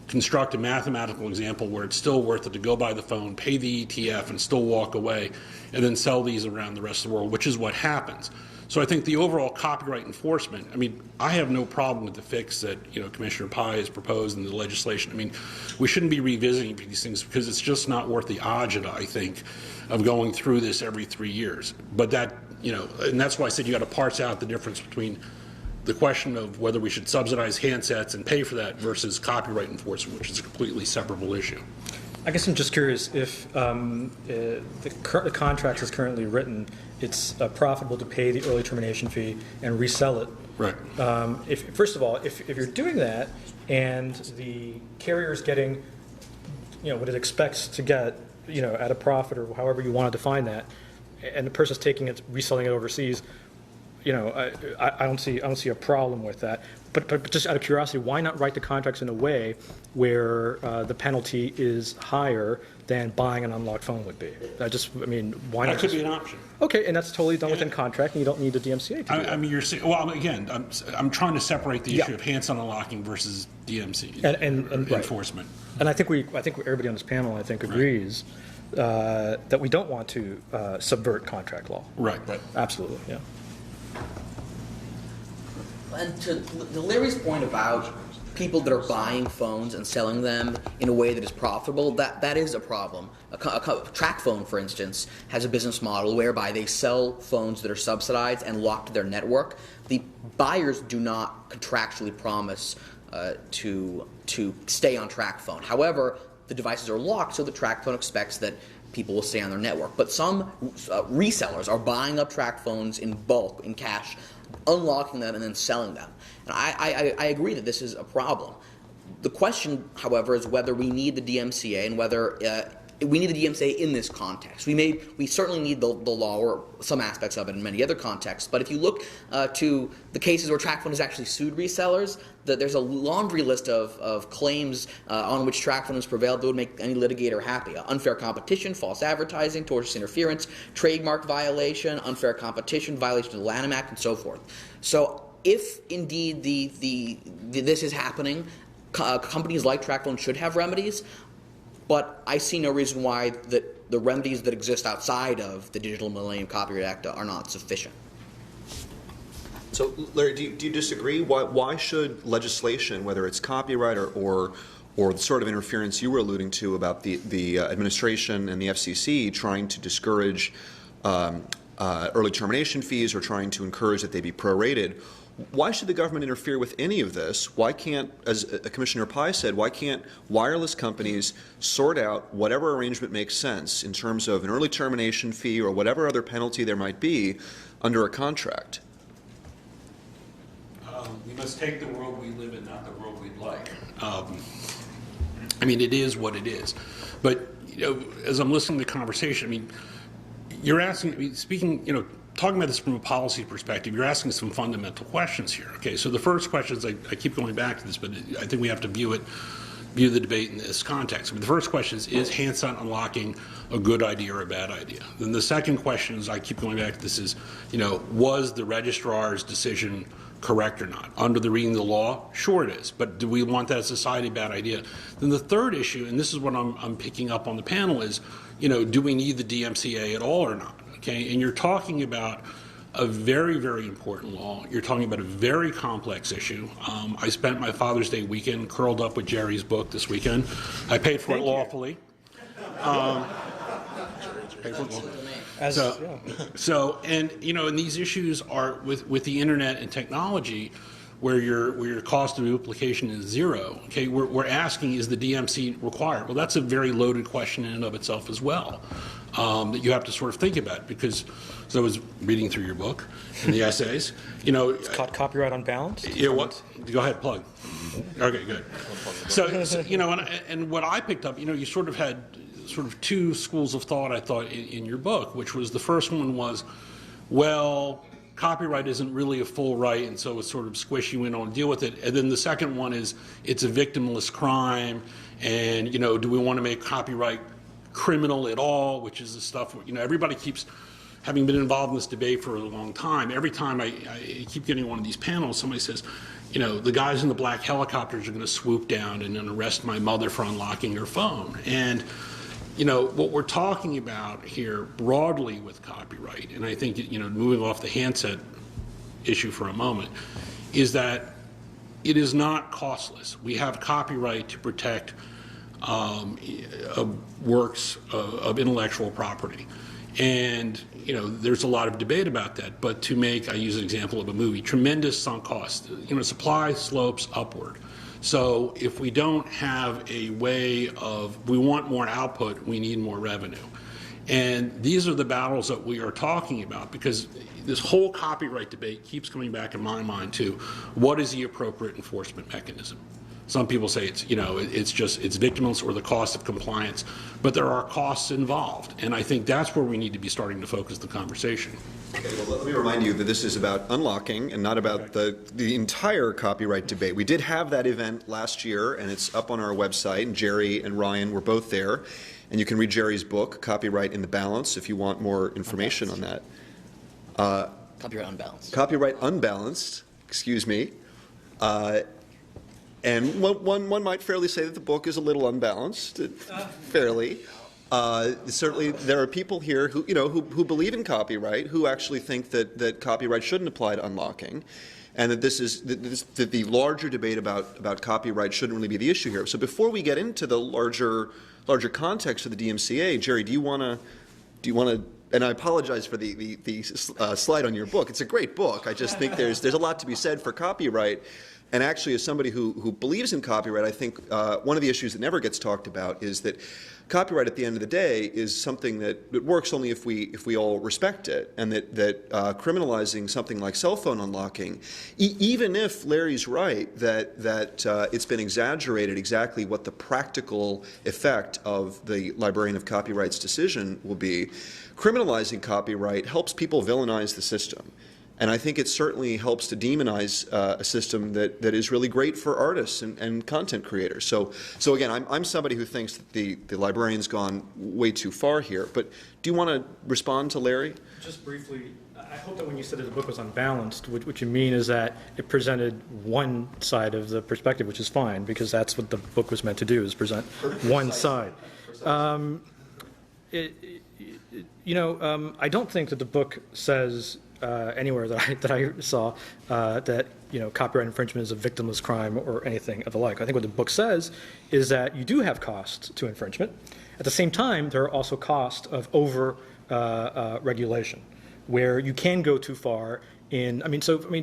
[SPEAKER 4] construct a mathematical example where it's still worth it to go buy the phone, pay the ETF, and still walk away, and then sell these around the rest of the world, which is what happens. So I think the overall copyright enforcement, I mean, I have no problem with the fix that, Commissioner Pai has proposed in the legislation. I mean, we shouldn't be revisiting these things because it's just not worth the agita, I think, of going through this every 3 years. But that, and that's why I said you got to parse out the difference between the question of whether we should subsidize handsets and pay for that versus copyright enforcement, which is a completely separable issue.
[SPEAKER 6] I guess I'm just curious if the contract is currently written, it's profitable to pay the early termination fee and resell it.
[SPEAKER 4] Right.
[SPEAKER 6] First of all, if you're doing that and the carrier is getting, what it expects to get, at a profit or however you want to define that, and the person's taking it, reselling it overseas, I don't see a problem with that. But just out of curiosity, why not write the contracts in a way where the penalty is higher than buying an unlocked phone would be? Why not?
[SPEAKER 4] That could be an option.
[SPEAKER 6] Okay, and that's totally done within contract, and you don't need the DMCA to do that.
[SPEAKER 4] I mean, you're saying, well, again, I'm trying to separate the issue of handset unlocking versus DMC
[SPEAKER 6] and
[SPEAKER 4] enforcement.
[SPEAKER 6] Right. And I think everybody on this panel, agrees that we don't want to subvert contract law.
[SPEAKER 4] Right.
[SPEAKER 6] Absolutely, yeah.
[SPEAKER 5] And to Larry's point about people that are buying phones and selling them in a way that is profitable, that is a problem. A TracFone, for instance, has a business model whereby they sell phones that are subsidized and locked to their network. The buyers do not contractually promise to stay on TracFone. However, the devices are locked, so the TracFone expects that people will stay on their network. But some resellers are buying up TracFones in bulk, in cash, unlocking them and then selling them. And I agree that this is a problem. The question, however, is whether we need the DMCA and whether we need the DMCA in this context. We certainly need the law or some aspects of it in many other contexts. But if you look to the cases where TracFone has actually sued resellers, there's a laundry list of claims on which TracFone has prevailed that would make any litigator happy. Unfair competition, false advertising, tortious interference, trademark violation, unfair competition, violation of the Lanham Act, and so forth. So if indeed this is happening, companies like TracFone should have remedies. But I see no reason why the remedies that exist outside of the Digital Millennium Copyright Act are not sufficient.
[SPEAKER 2] So, Larry, do you disagree? Why should legislation, whether it's copyright or the sort of interference you were alluding to about the administration and the FCC trying to discourage early termination fees or trying to encourage that they be prorated, why should the government interfere with any of this? Why can't, as Commissioner Pai said, why can't wireless companies sort out whatever arrangement makes sense in terms of an early termination fee or whatever other penalty there might be under a contract?
[SPEAKER 4] We must take the world we live in, not the world we'd like. I mean, it is what it is. But, as I'm listening to the conversation, I mean, you're asking, talking about this from a policy perspective, you're asking some fundamental questions here. Okay, so the first question is, I keep going back to this, but I think we have to view the debate in this context. I mean, the first question is handset unlocking a good idea or a bad idea? Then the second question is, I keep going back to this, is, was the registrar's decision correct or not? Under the reading of the law, sure it is, but do we want that as a society a bad idea? Then the third issue, and this is what I'm picking up on the panel, is, do we need the DMCA at all or not? Okay, and you're talking about a very, very important law. You're talking about a very complex issue. I spent my Father's Day weekend curled up with Jerry's book this weekend. I paid for it lawfully. And these issues are with the internet and technology, where your cost of duplication is zero. Okay, we're asking, is the DMC required? Well, that's a very loaded question in and of itself as well. that you have to sort of think about, because as I was reading through your book and the essays, you know,
[SPEAKER 6] It's called Copyright Unbalanced.
[SPEAKER 4] yeah, what? Go ahead, plug. Okay, good. So you know, and what I picked up, you know, you sort of had sort of two schools of thought, I thought, in your book, which was, the first one was, well, copyright isn't really a full right, and so it's sort of squishy, we don't deal with it. And then the second one is, it's a victimless crime, and, you know, do we want to make copyright criminal at all, which is the stuff, you know, everybody keeps, having been involved in this debate for a long time, every time I keep getting one of these panels, somebody says, you know, the guys in the black helicopters are going to swoop down and then arrest my mother for unlocking her phone. And, you know, what we're talking about here broadly with copyright, and I think, you know, moving off the handset issue for a moment, is that it is not costless. We have copyright to protect works of intellectual property. And, you know, there's a lot of debate about that. But to make, I use an example of a movie, tremendous sunk cost. You know, supply slopes upward. So if we don't have a way of, we want more output, we need more revenue. And these are the battles that we are talking about, because this whole copyright debate keeps coming back in my mind to, what is the appropriate enforcement mechanism? Some people say it's, you know, it's victimless or the cost of compliance, but there are costs involved, and I think that's where we need to be starting to focus the conversation.
[SPEAKER 2] Okay, well, let me remind you that this is about unlocking and not about the entire copyright debate. We did have that event last year, and it's up on our website, and Jerry and Ryan were both there, and you can read Jerry's book, Copyright in the Balance, if you want more information on that.
[SPEAKER 5] Copyright Unbalanced.
[SPEAKER 2] Copyright Unbalanced, excuse me. And one might fairly say that the book is a little unbalanced, fairly. Certainly, there are people here who, you know, who believe in copyright, who actually think that copyright shouldn't apply to unlocking, and that that the larger debate about copyright shouldn't really be the issue here. So before we get into the larger context of the DMCA, Jerry, do you want to? And I apologize for the slide on your book. It's a great book. I just think there's a lot to be said for copyright. And actually, as somebody who believes in copyright, I think one of the issues that never gets talked about is that copyright, at the end of the day, is something that works only if we all respect it, and that criminalizing something like cell phone unlocking, even if Larry's right that it's been exaggerated exactly what the practical effect of the Librarian of Copyright's decision will be, criminalizing copyright helps people villainize the system. And I think it certainly helps to demonize a system that is really great for artists and content creators. So again, I'm somebody who thinks that the librarian's gone way too far here. But do you want to respond to Larry?
[SPEAKER 6] Just briefly, I hope that when you said that the book was unbalanced, what you mean is that it presented one side of the perspective, which is fine, because that's what the book was meant to do, is present one side. I don't think that the book says anywhere that I saw that, you know, copyright infringement is a victimless crime or anything of the like. I think what the book says is that you do have costs to infringement. At the same time, there are also costs of over regulation, where you can go too far in.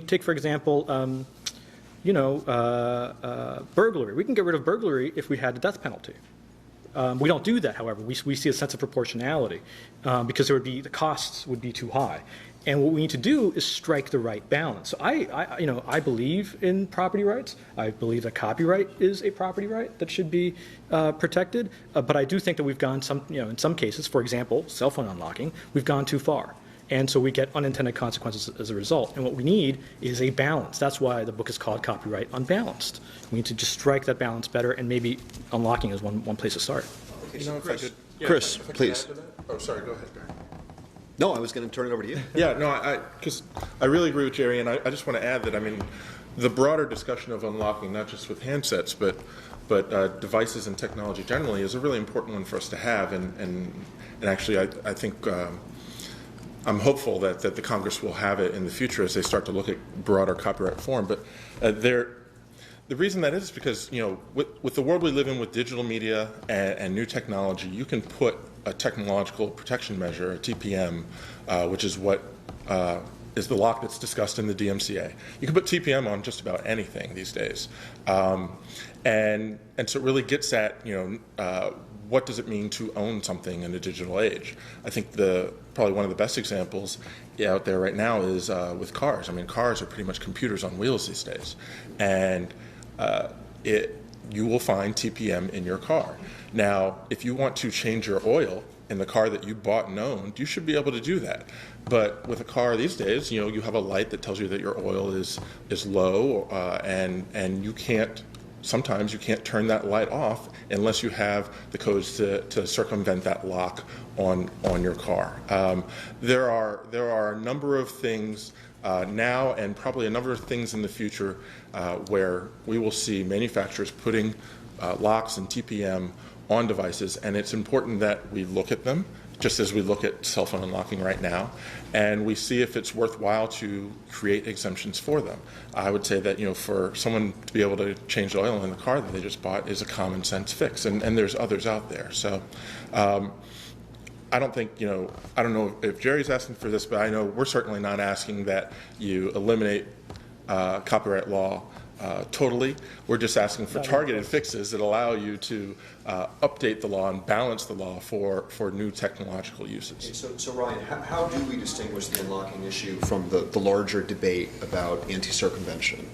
[SPEAKER 6] Take for example, burglary. We can get rid of burglary if we had the death penalty. We don't do that, however. We see a sense of proportionality because the costs would be too high. And what we need to do is strike the right balance. So I believe in property rights. I believe that copyright is a property right that should be protected. But I do think that we've gone in some cases, for example, cell phone unlocking, we've gone too far. And so we get unintended consequences as a result. And what we need is a balance. That's why the book is called Copyright Unbalanced. We need to just strike that balance better, and maybe unlocking is one place to start.
[SPEAKER 2] Okay, so Chris, please.
[SPEAKER 7] Oh, sorry, go ahead, Barry.
[SPEAKER 2] No, I was going to turn it over to you.
[SPEAKER 7] Yeah, no, because I really agree with Jerry, and I just want to add that, I mean, the broader discussion of unlocking, not just with handsets, but devices and technology generally, is a really important one for us to have, and actually I think I'm hopeful that the Congress will have it in the future as they start to look at broader copyright reform. But the reason that is because, you know, with the world we live in with digital media and new technology, you can put a technological protection measure, a TPM, which is what is the lock that's discussed in the DMCA. You can put TPM on just about anything these days. And so it really gets at, what does it mean to own something in a digital age? I think probably one of the best examples out there right now is with cars. I mean, cars are pretty much computers on wheels these days, and you will find TPM in your car. Now, if you want to change your oil in the car that you bought and owned, you should be able to do that. But with a car these days, you have a light that tells you that your oil is low, and sometimes you can't turn that light off unless you have the codes to circumvent that lock on your car. There are a number of things now, and probably a number of things in the future, where we will see manufacturers putting locks and TPM on devices, and it's important that we look at them, just as we look at cell phone unlocking right now, and we see if it's worthwhile to create exemptions for them. I would say that for someone to be able to change the oil in the car that they just bought is a common sense fix, and there's others out there. So I don't think, I don't know if Jerry's asking for this, but I know we're certainly not asking that you eliminate copyright law totally. We're just asking for targeted fixes that allow you to update the law and balance the law for new technological uses.
[SPEAKER 2] Okay, so Ryan, how do we distinguish the unlocking issue from the larger debate about anti-circumvention?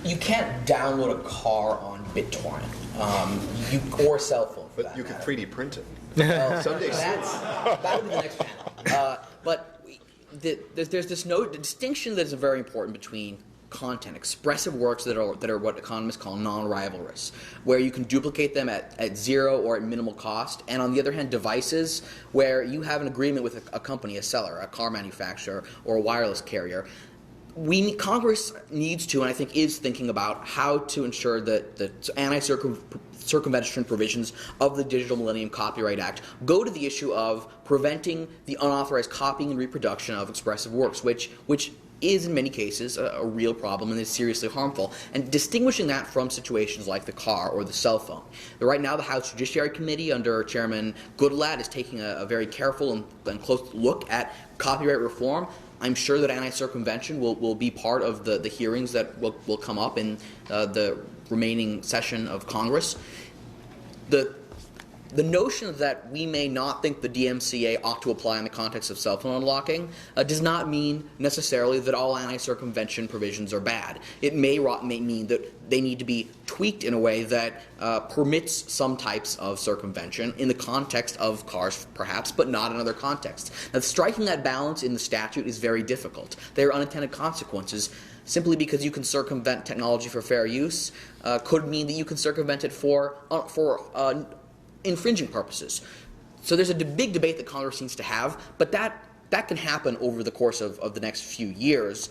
[SPEAKER 5] You can't download a car on BitTorrent, or a cell phone.
[SPEAKER 2] But you can 3D print it.
[SPEAKER 5] Someday that would be the next panel. But there's this distinction that is very important between content, expressive works that are what economists call non-rivalrous, where you can duplicate them at zero or at minimal cost, and on the other hand, devices where you have an agreement with a company, a seller, a car manufacturer, or a wireless carrier. Congress needs to, and I think is thinking about how to ensure that the anti-circumvention provisions of the Digital Millennium Copyright Act go to the issue of preventing the unauthorized copying and reproduction of expressive works, which is in many cases a real problem and is seriously harmful, and distinguishing that from situations like the car or the cell phone. Right now, the House Judiciary Committee under Chairman Goodlatte is taking a very careful and close look at copyright reform. I'm sure that anti-circumvention will be part of the hearings that will come up in the remaining session of Congress. The notion that we may not think the DMCA ought to apply in the context of cell phone unlocking does not mean necessarily that all anti-circumvention provisions are bad. It may mean that they need to be tweaked in a way that permits some types of circumvention in the context of cars, perhaps, but not in other contexts. Now, striking that balance in the statute is very difficult. There are unintended consequences. Simply because you can circumvent technology for fair use could mean that you can circumvent it for infringing purposes. So there's a big debate that Congress needs to have, but that can happen over the course of the next few years,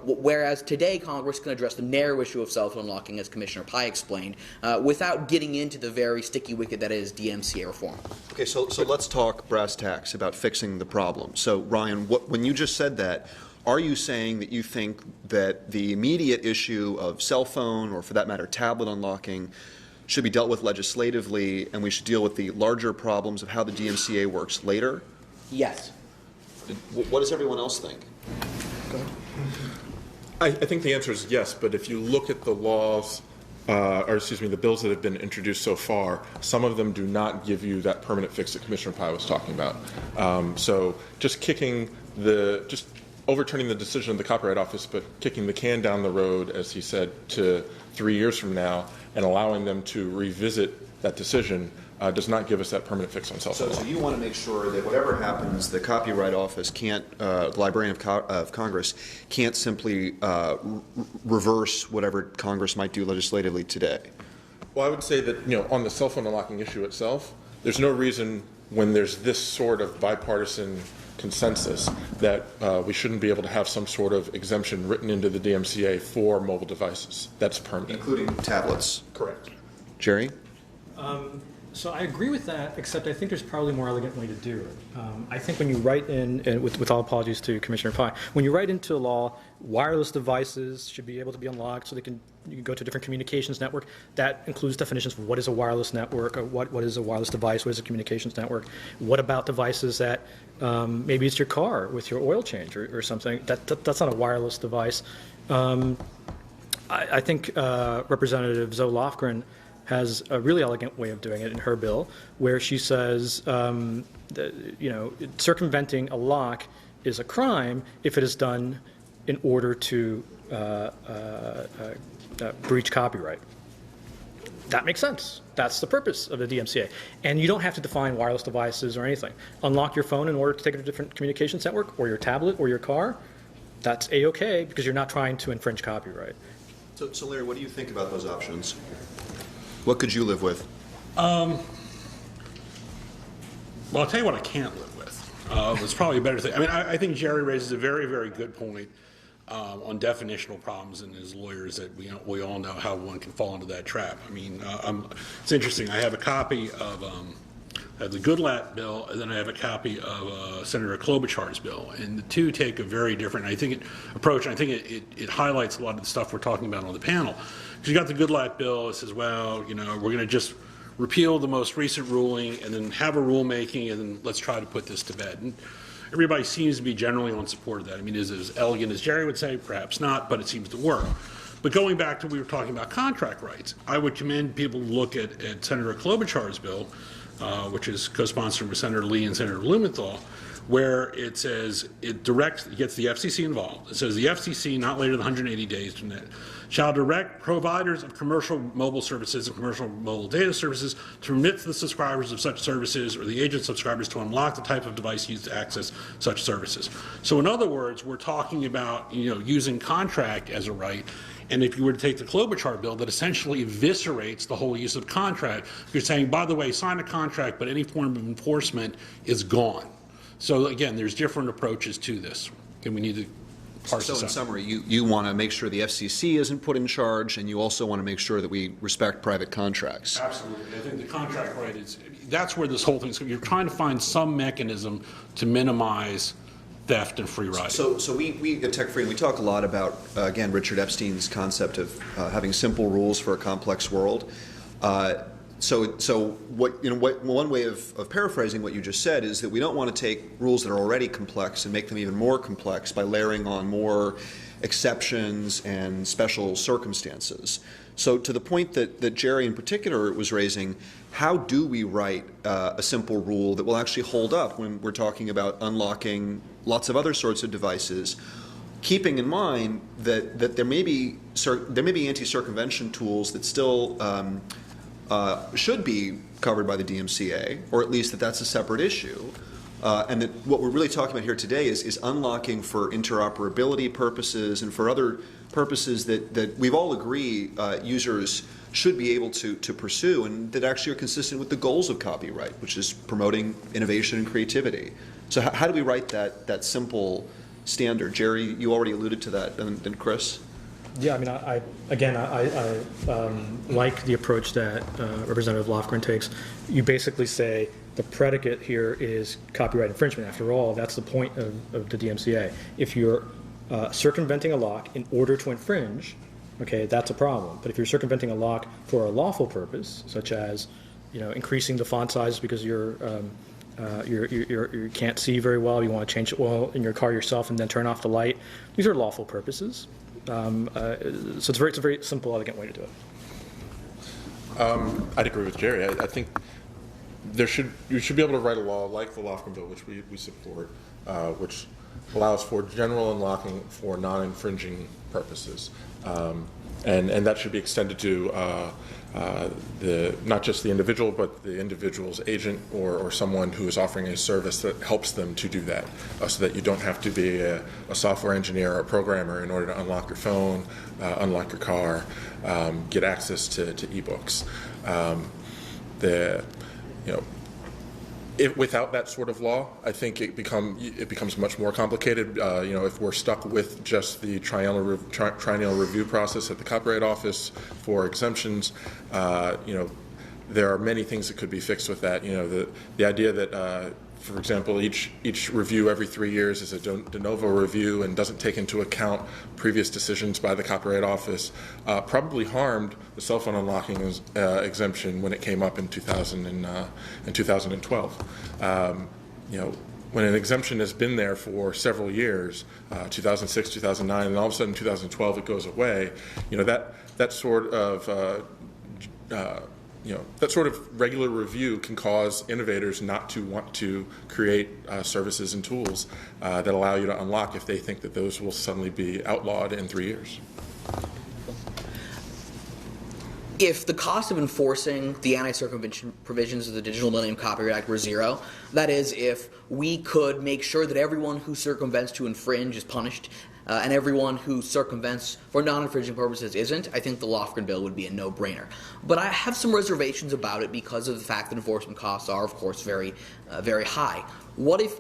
[SPEAKER 5] whereas today Congress can address the narrow issue of cell phone unlocking, as Commissioner Pai explained, without getting into the very sticky wicket that is DMCA reform.
[SPEAKER 2] Okay, so let's talk brass tacks about fixing the problem. So Ryan, when you just said that, are you saying that you think that the immediate issue of cell phone, or for that matter tablet unlocking, should be dealt with legislatively, and we should deal with the larger problems of how the DMCA works later?
[SPEAKER 5] Yes.
[SPEAKER 2] What does everyone else think?
[SPEAKER 7] I think the answer is yes, but if you look at the laws, the bills that have been introduced so far, some of them do not give you that permanent fix that Commissioner Pai was talking about. So just overturning the decision of the Copyright Office, but kicking the can down the road, as he said, to 3 years from now, and allowing them to revisit that decision does not give us that permanent fix on cell phone.
[SPEAKER 2] So you want to make sure that whatever happens, the Copyright Office can't, the Librarian of Congress can't simply reverse whatever Congress might do legislatively today.
[SPEAKER 7] Well, I would say that, on the cell phone unlocking issue itself, there's no reason when there's this sort of bipartisan consensus that we shouldn't be able to have some sort of exemption written into the DMCA for mobile devices. That's permanent.
[SPEAKER 2] Including tablets.
[SPEAKER 7] Correct.
[SPEAKER 2] Jerry?
[SPEAKER 6] So I agree with that, except I think there's probably a more elegant way to do it. I think when you write in, and with all apologies to Commissioner Pai, when you write into a law, wireless devices should be able to be unlocked so you can go to a different communications network. That includes definitions for what is a wireless network, or what is a wireless device, what is a communications network. What about devices that maybe it's your car with your oil change or something? That's not a wireless device. I think Representative Zoe Lofgren has a really elegant way of doing it in her bill, where she says, circumventing a lock is a crime if it is done in order to breach copyright. That makes sense. That's the purpose of the DMCA. And you don't have to define wireless devices or anything. Unlock your phone in order to take it to a different communications network, or your tablet, or your car. That's A-OK, because you're not trying to infringe copyright.
[SPEAKER 2] So Larry, what do you think about those options? What could you live with?
[SPEAKER 4] Well, I'll tell you what I can't live with. It's probably a better thing. I mean, I think Jerry raises a very, very good point on definitional problems, and as lawyers that we all know how one can fall into that trap. I mean, it's interesting. I have a copy of the Goodlatte bill, and then I have a copy of Senator Klobuchar's bill, and the two take a very different, approach. And I think it highlights a lot of the stuff we're talking about on the panel. Because you got the Goodlatte bill, it says, well, we're going to just repeal the most recent ruling, and then have a rulemaking, and then let's try to put this to bed. And everybody seems to be generally on support of that. I mean, is it as elegant as Jerry would say? Perhaps not, but it seems to work. But going back to we were talking about contract rights, I would commend people to look at Senator Klobuchar's bill, which is co-sponsored with Senator Lee and Senator Blumenthal, where it says it gets the FCC involved. It says the FCC, not later than 180 days from that, shall direct providers of commercial mobile services and commercial mobile data services to permit the subscribers of such services or the agent subscribers to unlock the type of device used to access such services. So in other words, we're talking about using contract as a right. And if you were to take the Klobuchar bill, that essentially eviscerates the whole use of contract. You're saying, by the way, sign a contract, but any form of enforcement is gone. So again, there's different approaches to this, and we need to parse this out.
[SPEAKER 2] So in summary, you want to make sure the FCC isn't put in charge, and you also want to make sure that we respect private contracts.
[SPEAKER 4] Absolutely. I think the contract right that's where this whole thing is. You're trying to find some mechanism to minimize theft and free riding.
[SPEAKER 2] So we at Tech Freedom, we talk a lot about, again, Richard Epstein's concept of having simple rules for a complex world. So one way of paraphrasing what you just said is that we don't want to take rules that are already complex and make them even more complex by layering on more exceptions and special circumstances. So to the point that Jerry in particular was raising, how do we write a simple rule that will actually hold up when we're talking about unlocking lots of other sorts of devices, keeping in mind that there may be anti-circumvention tools that still should be covered by the DMCA, or at least that's a separate issue. And that what we're really talking about here today is unlocking for interoperability purposes and for other purposes that we've all agreed users should be able to pursue, and that actually are consistent with the goals of copyright, which is promoting innovation and creativity. So how do we write that simple standard? Jerry, you already alluded to that, and Chris?
[SPEAKER 6] Yeah, I mean, I like the approach that Representative Lofgren takes. You basically say the predicate here is copyright infringement. After all, that's the point of the DMCA. If you're circumventing a lock in order to infringe, okay, that's a problem. But if you're circumventing a lock for a lawful purpose, such as increasing the font size because you can't see very well, you want to change the oil in your car yourself and then turn off the light, these are lawful purposes. So it's a very simple, elegant way to do it.
[SPEAKER 7] I'd agree with Jerry. I think you should be able to write a law like the Lofgren bill, which we support, which allows for general unlocking for non-infringing purposes, and that should be extended to not just the individual, but the individual's agent or someone who is offering a service that helps them to do that, so that you don't have to be a software engineer or a programmer in order to unlock your phone, unlock your car, get access to ebooks. Without that sort of law, I think it becomes much more complicated. If we're stuck with just the triennial review process at the Copyright Office for exemptions, there are many things that could be fixed with that. The idea that, for example, each review every 3 years is a de novo review and doesn't take into account previous decisions by the Copyright Office probably harmed the cell phone unlocking exemption when it came up in 2012. When an exemption has been there for several years, 2006, 2009, and all of a sudden in 2012 it goes away, that sort of that sort of regular review can cause innovators not to want to create services and tools that allow you to unlock if they think that those will suddenly be outlawed in 3 years.
[SPEAKER 5] If the cost of enforcing the anti-circumvention provisions of the Digital Millennium Copyright Act were zero, that is, if we could make sure that everyone who circumvents to infringe is punished, and everyone who circumvents for non-infringing purposes isn't, I think the Lofgren bill would be a no-brainer. But I have some reservations about it because of the fact that enforcement costs are, of course, very high. What if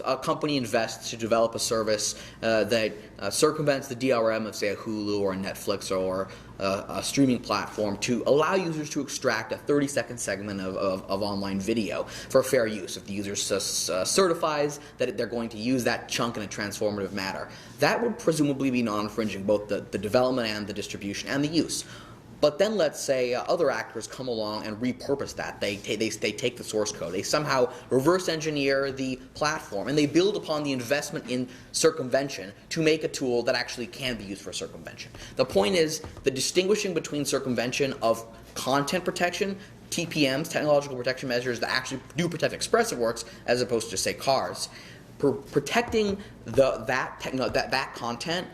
[SPEAKER 5] a company invests to develop a service that circumvents the DRM of, say, a Hulu or a Netflix or a streaming platform to allow users to extract a 30-second segment of online video for fair use if the user certifies that they're going to use that chunk in a transformative manner? That would presumably be non-infringing, both the development and the distribution and the use. But then let's say other actors come along and repurpose that. They take the source code. They somehow reverse engineer the platform, and they build upon the investment in circumvention to make a tool that actually can be used for circumvention. The point is the distinguishing between circumvention of content protection, TPMs, technological protection measures that actually do protect expressive works, as opposed to, say, cars. Protecting that content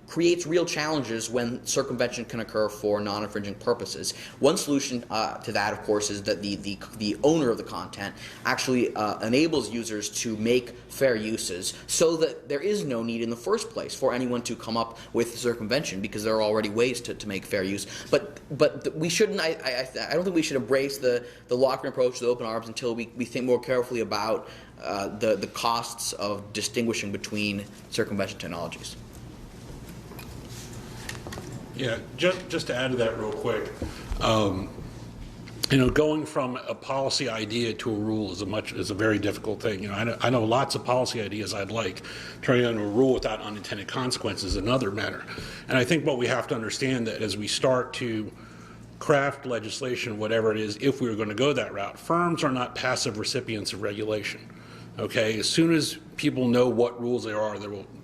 [SPEAKER 5] creates real challenges when circumvention can occur for non-infringing purposes. One solution to that, of course, is that the owner of the content actually enables users to make fair uses so that there is no need in the first place for anyone to come up with circumvention, because there are already ways to make fair use. But we shouldn't, I don't think we should embrace the Lofgren approach with open arms until we think more carefully about the costs of distinguishing between circumvention technologies.
[SPEAKER 4] Yeah, just to add to that real quick, going from a policy idea to a rule is a very difficult thing. I know lots of policy ideas I'd like. Turning into a rule without unintended consequences is another matter. And I think what we have to understand that as we start to craft legislation, whatever it is, if we were going to go that route, firms are not passive recipients of regulation. Okay, as soon as people know what rules there are,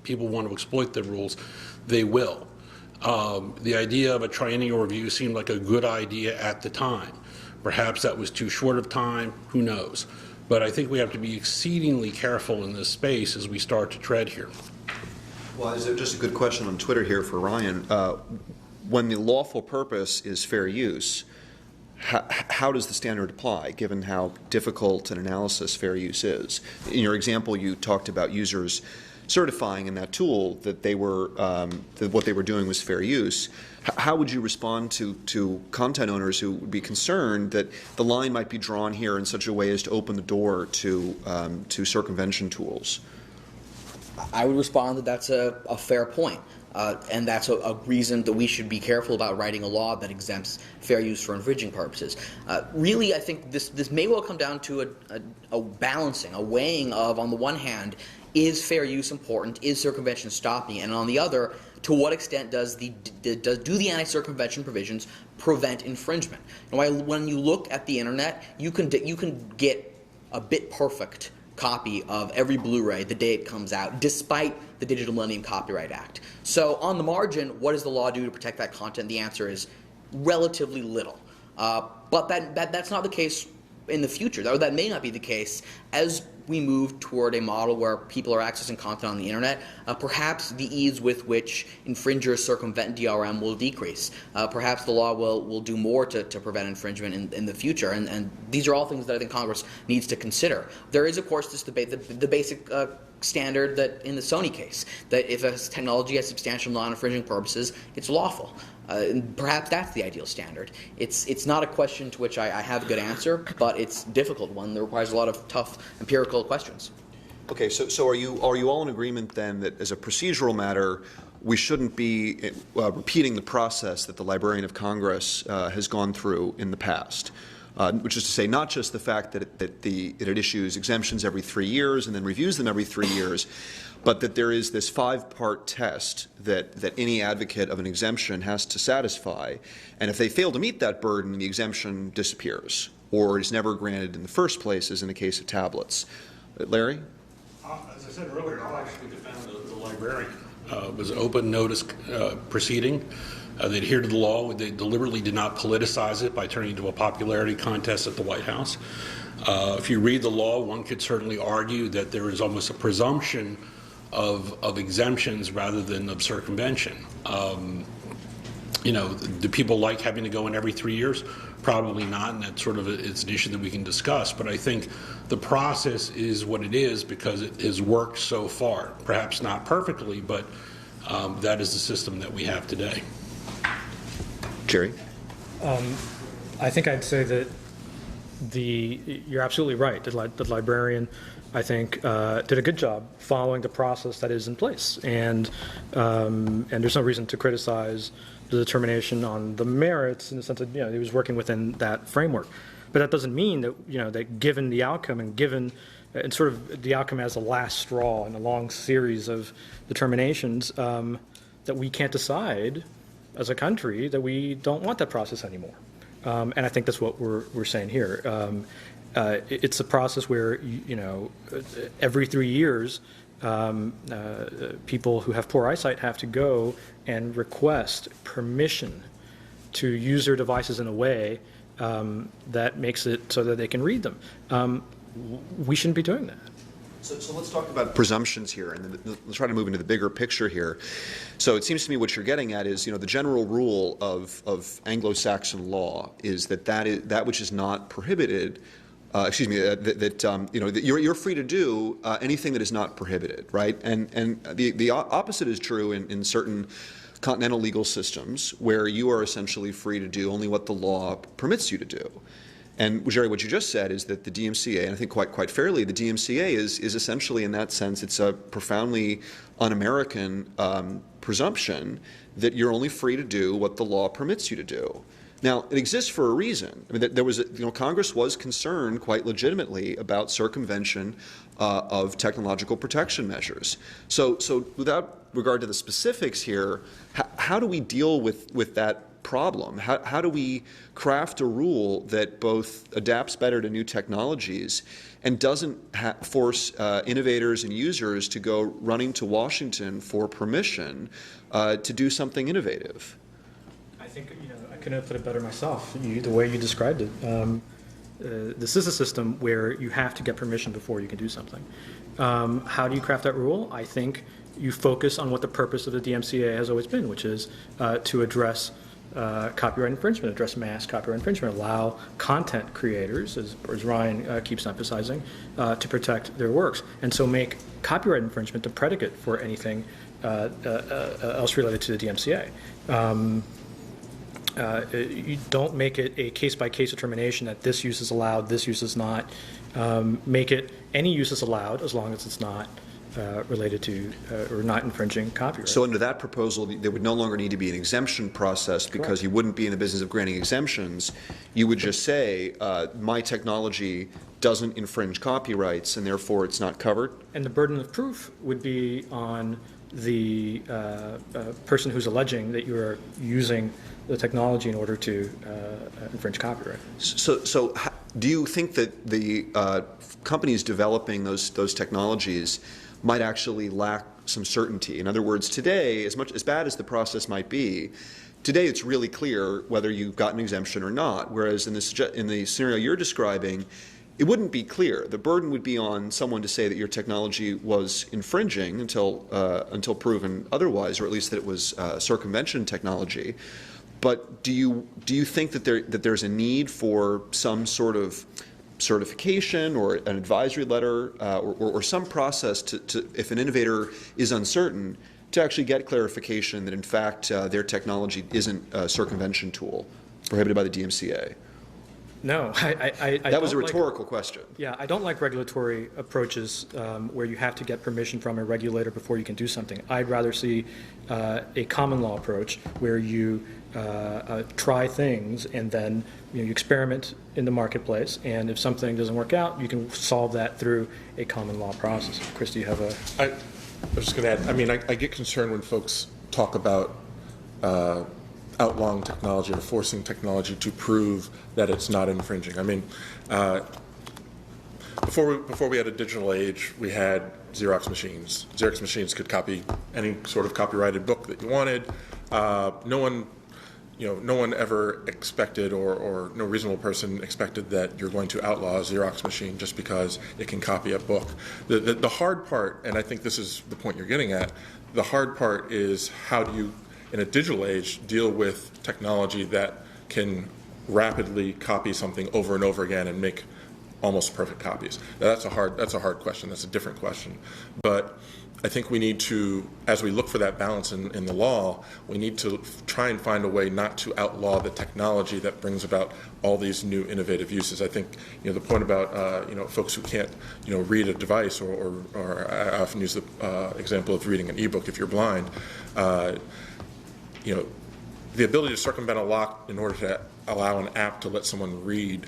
[SPEAKER 4] people want to exploit the rules, they will. The idea of a triennial review seemed like a good idea at the time. Perhaps that was too short of time, who knows. But I think we have to be exceedingly careful in this space as we start to tread here.
[SPEAKER 2] Well, is there just a good question on Twitter here for Ryan? When the lawful purpose is fair use, how does the standard apply, given how difficult an analysis fair use is? In your example, you talked about users certifying in that tool that they were that what they were doing was fair use. How would you respond to content owners who would be concerned that the line might be drawn here in such a way as to open the door to circumvention tools?
[SPEAKER 5] I would respond that that's a fair point. And that's a reason that we should be careful about writing a law that exempts fair use for infringing purposes. Really, I think this may well come down to a balancing, a weighing of, on the one hand, is fair use important? Is circumvention stopping? And on the other, to what extent do the anti-circumvention provisions prevent infringement? And when you look at the internet, you can get a bit perfect copy of every Blu-ray the day it comes out, despite the Digital Millennium Copyright Act. So on the margin, what does the law do to protect that content? The answer is relatively little. But that's not the case in the future, or that may not be the case as we move toward a model where people are accessing content on the internet. Perhaps the ease with which infringers circumvent DRM will decrease. Perhaps the law will do more to prevent infringement in the future, and these are all things that I think Congress needs to consider. There is, of course, this debate, the basic standard that in the Sony case, that if a technology has substantial non-infringing purposes, it's lawful. Perhaps that's the ideal standard. It's not a question to which I have a good answer, but it's a difficult one that requires a lot of tough empirical questions.
[SPEAKER 2] Okay, so are you all in agreement then that as a procedural matter, we shouldn't be repeating the process that the Librarian of Congress has gone through in the past? Which is to say, not just the fact that it issues exemptions every 3 years and then reviews them every 3 years, but that there is this 5-part test that any advocate of an exemption has to satisfy. And if they fail to meet that burden, the exemption disappears or is never granted in the first place, as in the case of tablets. Larry?
[SPEAKER 4] As I said earlier, I'll actually defend the librarian. It was an open notice proceeding. They adhered to the law. They deliberately did not politicize it by turning it into a popularity contest at the White House. If you read the law, one could certainly argue that there is almost a presumption of exemptions rather than of circumvention. Do people like having to go in every 3 years? Probably not, and that's it's an issue that we can discuss. But I think the process is what it is because it has worked so far. Perhaps not perfectly, but that is the system that we have today.
[SPEAKER 2] Jerry?
[SPEAKER 6] I think I'd say that you're absolutely right. The librarian, I think, did a good job following the process that is in place, and there's no reason to criticize the determination on the merits in the sense that he was working within that framework. But that doesn't mean that that given the outcome and given sort of the outcome as a last straw in a long series of determinations that we can't decide as a country that we don't want that process anymore. And I think that's what we're saying here. It's a process where every 3 years people who have poor eyesight have to go and request permission to use their devices in a way that makes it so that they can read them. We shouldn't be doing that.
[SPEAKER 2] So let's talk about presumptions here, and then let's try to move into the bigger picture here. So it seems to me what you're getting at is, the general rule of Anglo-Saxon law is that which is not prohibited. That you're free to do anything that is not prohibited, right? And the opposite is true in certain continental legal systems where you are essentially free to do only what the law permits you to do. And Jerry, what you just said is that the DMCA, and I think quite fairly, the DMCA is essentially, in that sense, it's a profoundly un-American presumption that you're only free to do what the law permits you to do. Now, it exists for a reason. I mean, there was, Congress was concerned quite legitimately about circumvention of technological protection measures. So without regard to the specifics here, how do we deal with that problem? How do we craft a rule that both adapts better to new technologies and doesn't force innovators and users to go running to Washington for permission to do something innovative?
[SPEAKER 6] I think I couldn't have put it better myself. The way you described it, this is a system where you have to get permission before you can do something. How do you craft that rule? I think you focus on what the purpose of the DMCA has always been, which is to address copyright infringement, address mass copyright infringement, allow content creators, as Ryan keeps emphasizing, to protect their works, and so make copyright infringement the predicate for anything else related to the DMCA. You don't make it a case-by-case determination that this use is allowed, this use is not. Make it any use is allowed as long as it's not related to or not infringing copyright.
[SPEAKER 2] So under that proposal, there would no longer need to be an exemption process because
[SPEAKER 6] Correct.
[SPEAKER 2] You wouldn't be in the business of granting exemptions. You would just say, my technology doesn't infringe copyrights and therefore it's not covered?
[SPEAKER 6] And the burden of proof would be on the person who's alleging that you're using the technology in order to infringe copyright.
[SPEAKER 2] So do you think that the companies developing those technologies might actually lack some certainty? In other words, today, as bad as the process might be, today it's really clear whether you've got an exemption or not, whereas in the scenario you're describing, it wouldn't be clear. The burden would be on someone to say that your technology was infringing until proven otherwise, or at least that it was circumvention technology. But do you think that there's a need for some sort of certification or an advisory letter or some process to, if an innovator is uncertain, to actually get clarification that in fact their technology isn't a circumvention tool prohibited by the DMCA?
[SPEAKER 6] No, I
[SPEAKER 2] that was a
[SPEAKER 6] don't
[SPEAKER 2] rhetorical question.
[SPEAKER 6] Yeah, I don't like regulatory approaches where you have to get permission from a regulator before you can do something. I'd rather see a common law approach where you try things and then you experiment in the marketplace, and if something doesn't work out, you can solve that through a common law process. Chris, do you have a...
[SPEAKER 7] I was just going to add, I mean, I get concerned when folks talk about outlawing technology or forcing technology to prove that it's not infringing. I mean, before we had a digital age, we had Xerox machines. Xerox machines could copy any sort of copyrighted book that you wanted. No one ever expected, or no reasonable person expected, that you're going to outlaw a Xerox machine just because it can copy a book. The hard part, and I think this is the point you're getting at, the hard part is how do you, in a digital age, deal with technology that can rapidly copy something over and over again and make almost perfect copies. Now, that's a hard question. That's a different question. But I think we need to, as we look for that balance in the law, we need to try and find a way not to outlaw the technology that brings about all these new innovative uses. I think the point about folks who can't read a device, or I often use the example of reading an ebook if you're blind. The ability to circumvent a lock in order to allow an app to let someone read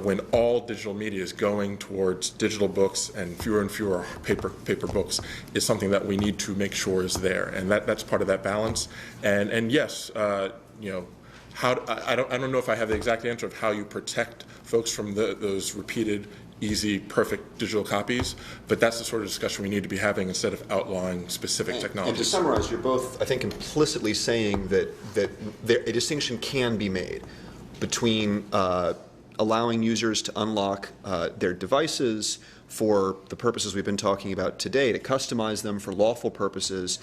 [SPEAKER 7] when all digital media is going towards digital books and fewer paper books is something that we need to make sure is there, and that's part of that balance. And yes, I don't know if I have the exact answer of how you protect folks from those repeated, easy, perfect digital copies, but that's the sort of discussion we need to be having instead of outlawing specific technologies.
[SPEAKER 2] And to summarize, you're both, I think, implicitly saying that a distinction can be made between allowing users to unlock their devices for the purposes we've been talking about today, to customize them for lawful purposes,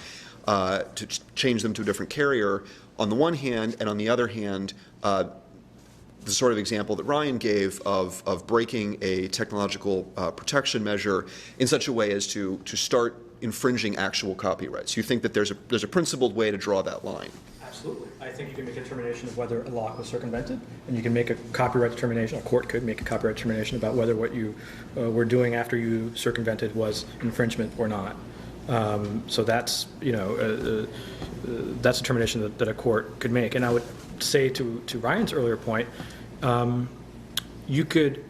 [SPEAKER 2] to change them to a different carrier on the one hand, and on the other hand, the sort of example that Ryan gave of breaking a technological protection measure in such a way as to start infringing actual copyrights. You think that there's a principled way to draw that line?
[SPEAKER 6] Absolutely. I think you can make a determination of whether a lock was circumvented, and you can make a copyright determination, a court could make a copyright determination about whether what you were doing after you circumvented was infringement or not. So that's, that's a determination that a court could make. And I would say to Ryan's earlier point, you could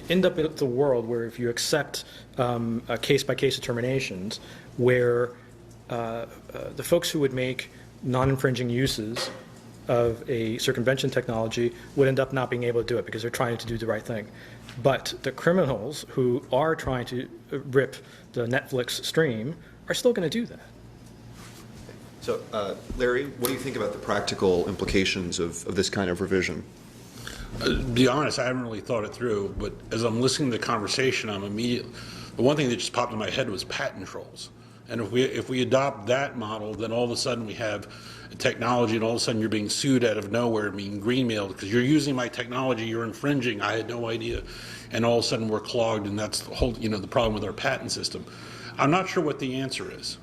[SPEAKER 6] end up in the world where if you accept case-by-case determinations where the folks who would make non-infringing uses of a circumvention technology would end up not being able to do it because they're trying to do the right thing. But the criminals who are trying to rip the Netflix stream are still going to do that.
[SPEAKER 2] So, Larry, what do you think about the practical implications of this kind of revision?
[SPEAKER 4] To be honest, I haven't really thought it through, but as I'm listening to the conversation, the one thing that just popped in my head was patent trolls. And if we adopt that model, then all of a sudden we have technology, and all of a sudden you're being sued out of nowhere, being green-mailed because you're using my technology, you're infringing, I had no idea, and all of a sudden we're clogged, and that's the whole, the problem with our patent system. I'm not sure what the answer is.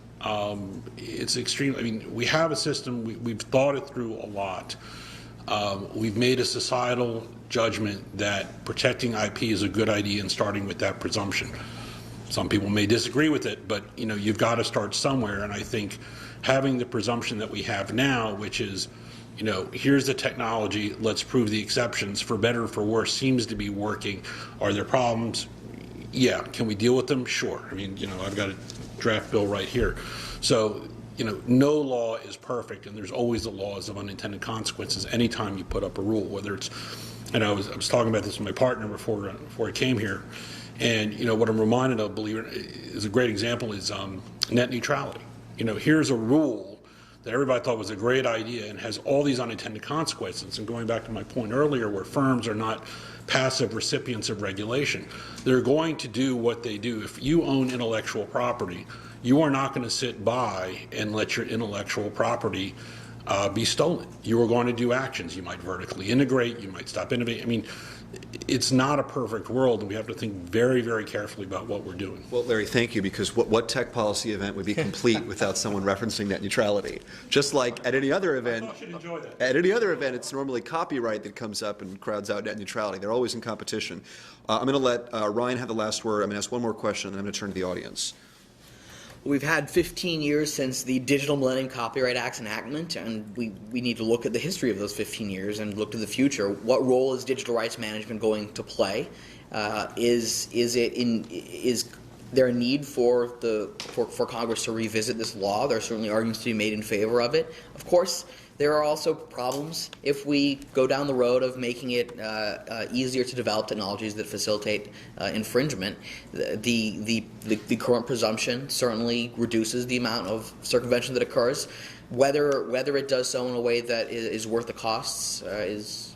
[SPEAKER 4] It's extreme. I mean, we have a system. We've thought it through a lot. We've made a societal judgment that protecting IP is a good idea, and starting with that presumption. Some people may disagree with it, but you've got to start somewhere. And I think having the presumption that we have now, which is, here's the technology, let's prove the exceptions, for better or for worse, seems to be working. Are there problems? Yeah. Can we deal with them? Sure. I mean, I've got a draft bill right here. So, no law is perfect, and there's always the laws of unintended consequences anytime you put up a rule, whether it's, and I was talking about this with my partner before I came here. And what I'm reminded of, believe it, is a great example is net neutrality. Here's a rule that everybody thought was a great idea and has all these unintended consequences. And going back to my point earlier, where firms are not passive recipients of regulation, they're going to do what they do. If you own intellectual property, you are not going to sit by and let your intellectual property be stolen. You are going to do actions. You might vertically integrate. You might stop innovating. I mean, it's not a perfect world, and we have to think very, very carefully about what we're doing.
[SPEAKER 2] Well, Larry, thank you, because what tech policy event would be complete without someone referencing net neutrality? Just like at any other event, it's normally copyright that comes up and crowds out net neutrality. They're always in competition. I'm going to let Ryan have the last word. I'm going to ask one more question, and then I'm going to turn to the audience.
[SPEAKER 5] We've had 15 years since the Digital Millennium Copyright Act's enactment, and we need to look at the history of those 15 years and look to the future. What role is digital rights management going to play? Is there a need for Congress to revisit this law? There are certainly arguments to be made in favor of it. Of course, there are also problems if we go down the road of making it easier to develop technologies that facilitate infringement. The current presumption certainly reduces the amount of circumvention that occurs. Whether it does so in a way that is worth the costs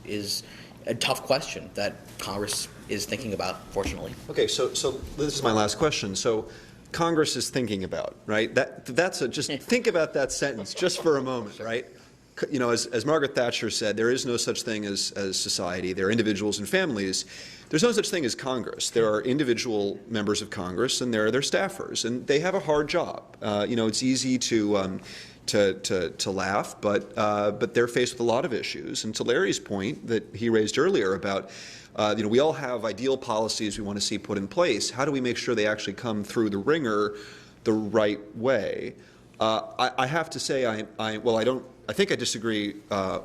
[SPEAKER 5] is a tough question that Congress is thinking about, fortunately.
[SPEAKER 2] Okay, so this is my last question. So Congress is thinking about, right? Just think about that sentence just for a moment, right? You know, as Margaret Thatcher said, there is no such thing as society. There are individuals and families. There's no such thing as Congress. There are individual members of Congress, and there are their staffers, and they have a hard job. You know, it's easy to laugh, but they're faced with a lot of issues. And to Larry's point that he raised earlier about, you know, we all have ideal policies we want to see put in place. How do we make sure they actually come through the ringer the right way? I have to say, I think I disagree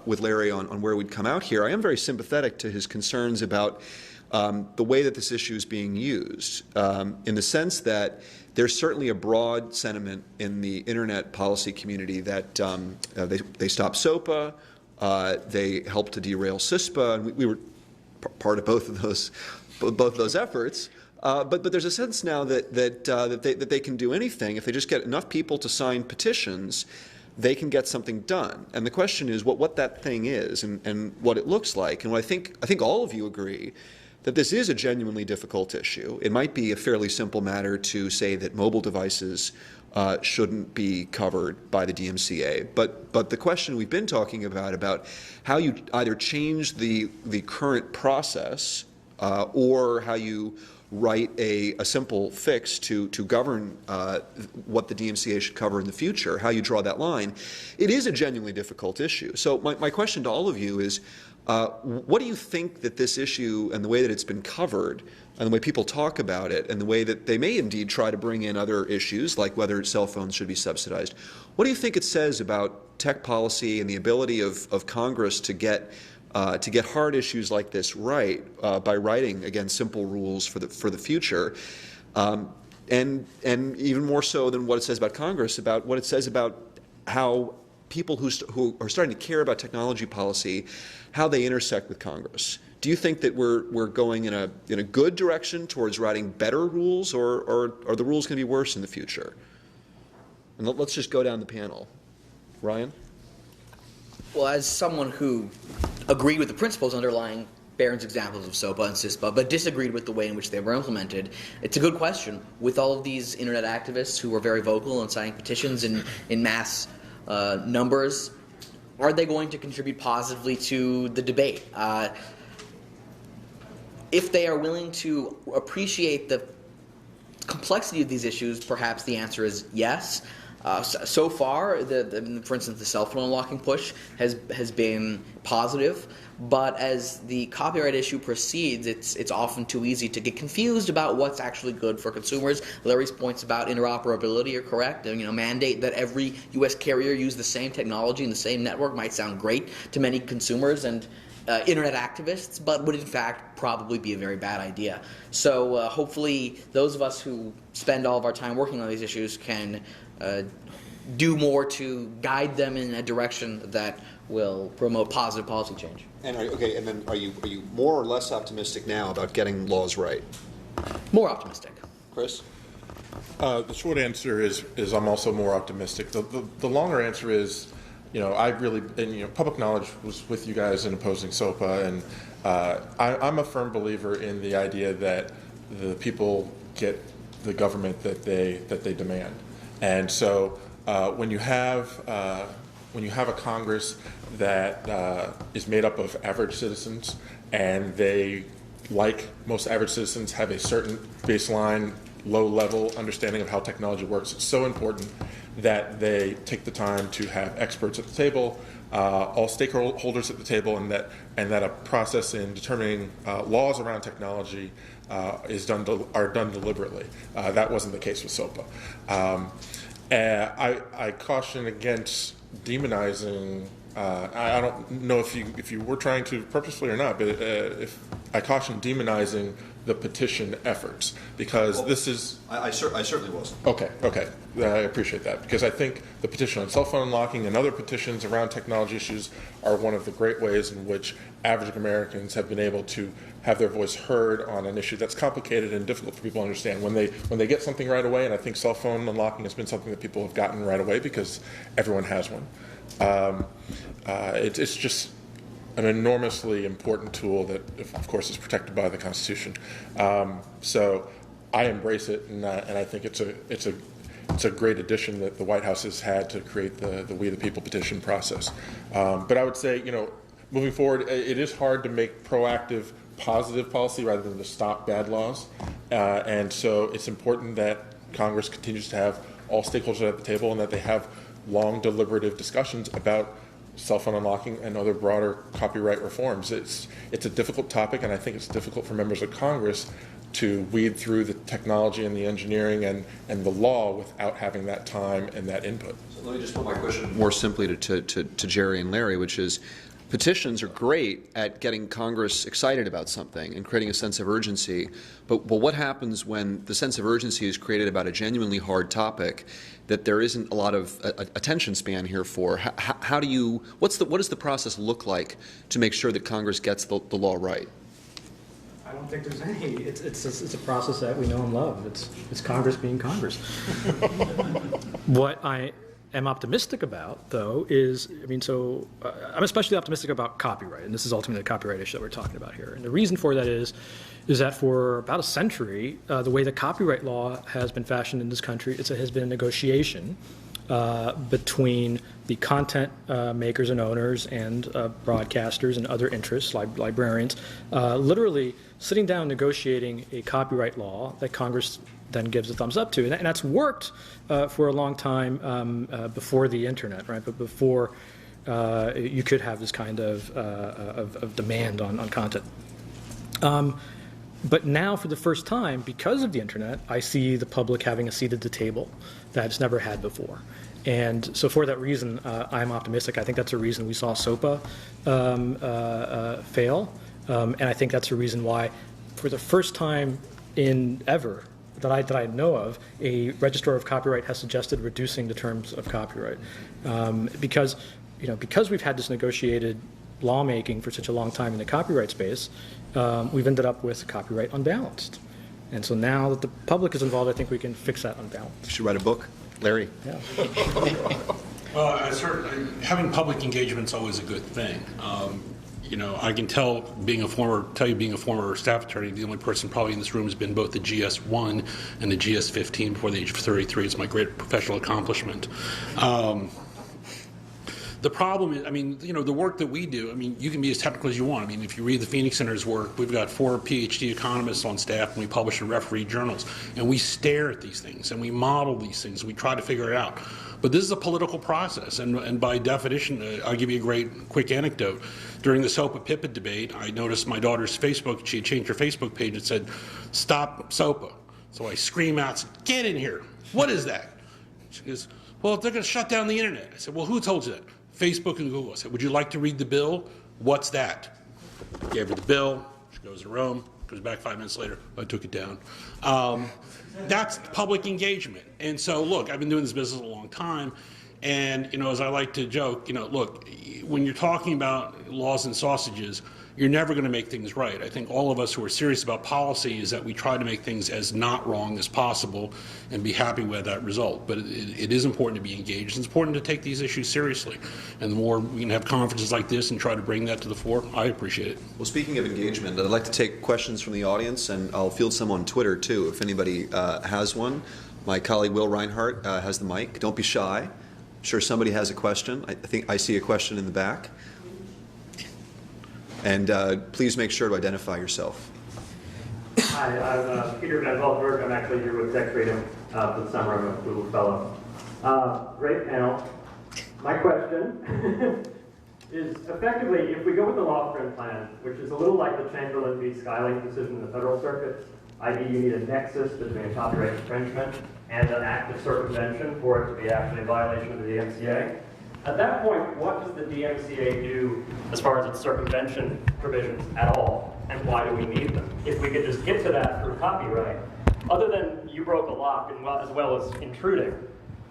[SPEAKER 2] with Larry on where we'd come out here. I am very sympathetic to his concerns about the way that this issue is being used, in the sense that there's certainly a broad sentiment in the Internet policy community that they stopped SOPA, they helped to derail CISPA, and we were part of both of those efforts. But there's a sense now that they can do anything if they just get enough people to sign petitions. They can get something done. And the question is what that thing is and what it looks like. And I think all of you agree that this is a genuinely difficult issue. It might be a fairly simple matter to say that mobile devices shouldn't be covered by the DMCA. But the question we've been talking about how you either change the current process or how you write a simple fix to govern what the DMCA should cover in the future, how you draw that line, it is a genuinely difficult issue. So my question to all of you is, what do you think that this issue and the way that it's been covered and the way people talk about it and the way that they may indeed try to bring in other issues like whether cell phones should be subsidized, what do you think it says about tech policy and the ability of Congress to get hard issues like this right by writing, again, simple rules for the future, and even more so than what it says about Congress, about what it says about how people who are starting to care about technology policy, how they intersect with Congress. Do you think that we're going in a good direction towards writing better rules, or are the rules going to be worse in the future? And let's just go down the panel. Ryan?
[SPEAKER 5] Well, as someone who agreed with the principles underlying Barron's examples of SOPA and CISPA, but disagreed with the way in which they were implemented, it's a good question. With all of these Internet activists who were very vocal and signing petitions in mass numbers, are they going to contribute positively to the debate? If they are willing to appreciate the complexity of these issues, perhaps the answer is yes. So far, for instance, the cell phone unlocking push has been positive, but as the copyright issue proceeds, it's often too easy to get confused about what's actually good for consumers. Larry's points about interoperability are correct. Mandate that every U.S. carrier use the same technology and the same network might sound great to many consumers and Internet activists, but would in fact probably be a very bad idea. So hopefully those of us who spend all of our time working on these issues can do more to guide them in a direction that will promote positive policy change.
[SPEAKER 2] And are you more or less optimistic now about getting laws right?
[SPEAKER 5] More optimistic.
[SPEAKER 2] Chris?
[SPEAKER 7] The short answer is I'm also more optimistic. The longer answer is, public knowledge was with you guys in opposing SOPA, and I'm a firm believer in the idea that the people get the government that they demand. And so when you have a Congress that is made up of average citizens, and they, like most average citizens, have a certain baseline, low-level understanding of how technology works, it's so important that they take the time to have experts at the table, all stakeholders at the table, and that a process in determining laws around technology are done deliberately. That wasn't the case with SOPA. I caution against demonizing. I don't know if you were trying to purposefully or not, but if I caution demonizing the petition efforts, because this is...
[SPEAKER 2] I certainly was.
[SPEAKER 7] Okay. I appreciate that, because I think the petition on cell phone unlocking and other petitions around technology issues are one of the great ways in which average Americans have been able to have their voice heard on an issue that's complicated and difficult for people to understand. When they get something right away, and I think cell phone unlocking has been something that people have gotten right away because everyone has one. It's just an enormously important tool that, of course, is protected by the Constitution. So I embrace it, and I think it's a great addition that the White House has had to create the We the People petition process. But I would say, moving forward, it is hard to make proactive, positive policy rather than to stop bad laws. And so it's important that Congress continues to have all stakeholders at the table and that they have long deliberative discussions about cell phone unlocking and other broader copyright reforms. It's a difficult topic, and I think it's difficult for members of Congress to weed through the technology and the engineering and the law without having that time and that input.
[SPEAKER 2] So let me just put my question more simply to Jerry and Larry, which is, petitions are great at getting Congress excited about something and creating a sense of urgency, but what happens when the sense of urgency is created about a genuinely hard topic that there isn't a lot of attention span here for? What does the process look like to make sure that Congress gets the law right?
[SPEAKER 6] I don't think there's any. It's a process that we know and love. It's Congress being Congress. What I am optimistic about, though, is, I'm especially optimistic about copyright, and this is ultimately the copyright issue that we're talking about here. And the reason for that is that for about a century, the way the copyright law has been fashioned in this country, it has been a negotiation between the content makers and owners and broadcasters and other interests, like librarians, literally sitting down negotiating a copyright law that Congress then gives a thumbs up to. And that's worked for a long time before the internet, right? But before you could have this kind of demand on content. But now, for the first time, because of the internet, I see the public having a seat at the table that it's never had before. And so for that reason, I'm optimistic. I think that's a reason we saw SOPA fail. And I think that's a reason why, for the first time in ever that I know of, a registrar of copyright has suggested reducing the terms of copyright. Because we've had this negotiated lawmaking for such a long time in the copyright space, we've ended up with copyright unbalanced. And so now that the public is involved, I think we can fix that unbalance.
[SPEAKER 2] You should write a book. Larry.
[SPEAKER 6] Yeah.
[SPEAKER 4] Well, having public engagement is always a good thing. I can tell you being a former staff attorney, the only person probably in this room has been both the GS1 and the GS15 before the age of 33. It's my great professional accomplishment. The problem is, the work that we do, you can be as technical as you want. If you read the Phoenix Center's work, we've got 4 PhD economists on staff, and we publish in referee journals. And we stare at these things, and we model these things, and we try to figure it out. But this is a political process, and by definition, I'll give you a great quick anecdote. During the SOPA-PIPA debate, I noticed my daughter's Facebook, she had changed her Facebook page and said, "Stop SOPA." So I scream out, "Get in here. What is that?" She goes, "Well, they're going to shut down the internet." I said, "Well, who told you that?" Facebook and Google. I said, "Would you like to read the bill? What's that?" I gave her the bill. She goes to Rome, comes back 5 minutes later. I took it down. That's public engagement. And so, look, I've been doing this business a long time. And, as I like to joke, look, when you're talking about laws and sausages, you're never going to make things right. I think all of us who are serious about policy is that we try to make things as not wrong as possible and be happy with that result. But it is important to be engaged. It's important to take these issues seriously. And the more we can have conferences like this and try to bring that to the fore, I appreciate it.
[SPEAKER 2] Well, speaking of engagement, I'd like to take questions from the audience, and I'll field some on Twitter, too, if anybody has one. My colleague Will Reinhardt has the mic. Don't be shy. I'm sure somebody has a question. I think I see a question in the back. And please make sure to identify yourself.
[SPEAKER 8] Hi, I'm Peter Van Valkenburg. I'm actually here with Tech Freedom for the summer. I'm a Google fellow. Great panel. My question is, effectively, if we go with the Lofgren plan, which is a little like the Chamberlain v. Skylink decision in the Federal Circuit, i.e. you need a nexus between a copyright infringement and an act of circumvention for it to be actually a violation of the DMCA. At that point, what does the DMCA do as far as its circumvention provisions at all? and why do we need them? If we could just get to that through copyright, other than you broke a lock as well as intruding,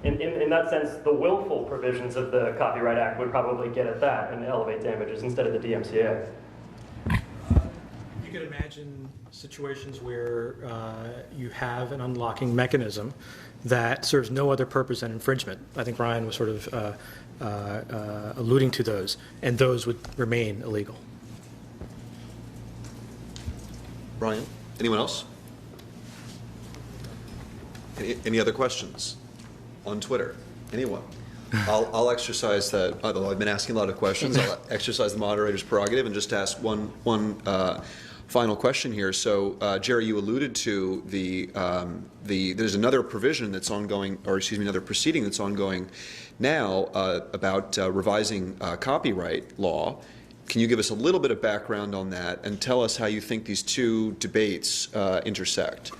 [SPEAKER 8] in that sense, the willful provisions of the Copyright Act would probably get at that and elevate damages instead of the DMCA.
[SPEAKER 6] You could imagine situations where you have an unlocking mechanism that serves no other purpose than infringement. I think Ryan was sort of alluding to those, and those would remain illegal.
[SPEAKER 2] Ryan, anyone else? Any other questions on Twitter? Anyone? I'll exercise that, although I've been asking a lot of questions, I'll exercise the moderator's prerogative and just ask one final question here. So, Jerry, you alluded to there's another provision that's ongoing, or excuse me, another proceeding that's ongoing now about revising copyright law. Can you give us a little bit of background on that and tell us how you think these two debates intersect?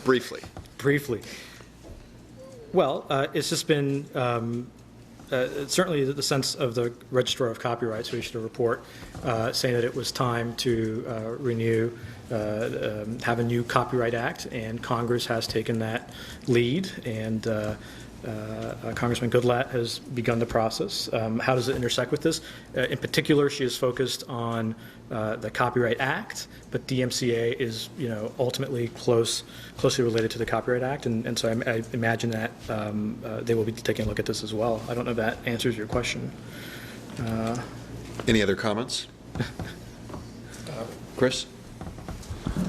[SPEAKER 6] Briefly. Well, it's just been certainly the sense of the Registrar of Copyrights who issued a report saying that it was time to renew, have a new Copyright Act, and Congress has taken that lead, and Congressman Goodlatte has begun the process. How does it intersect with this? In particular, she is focused on the Copyright Act, but DMCA is, ultimately closely related to the Copyright Act, and so I imagine that they will be taking a look at this as well. I don't know if that answers your question.
[SPEAKER 2] Any other comments? Chris?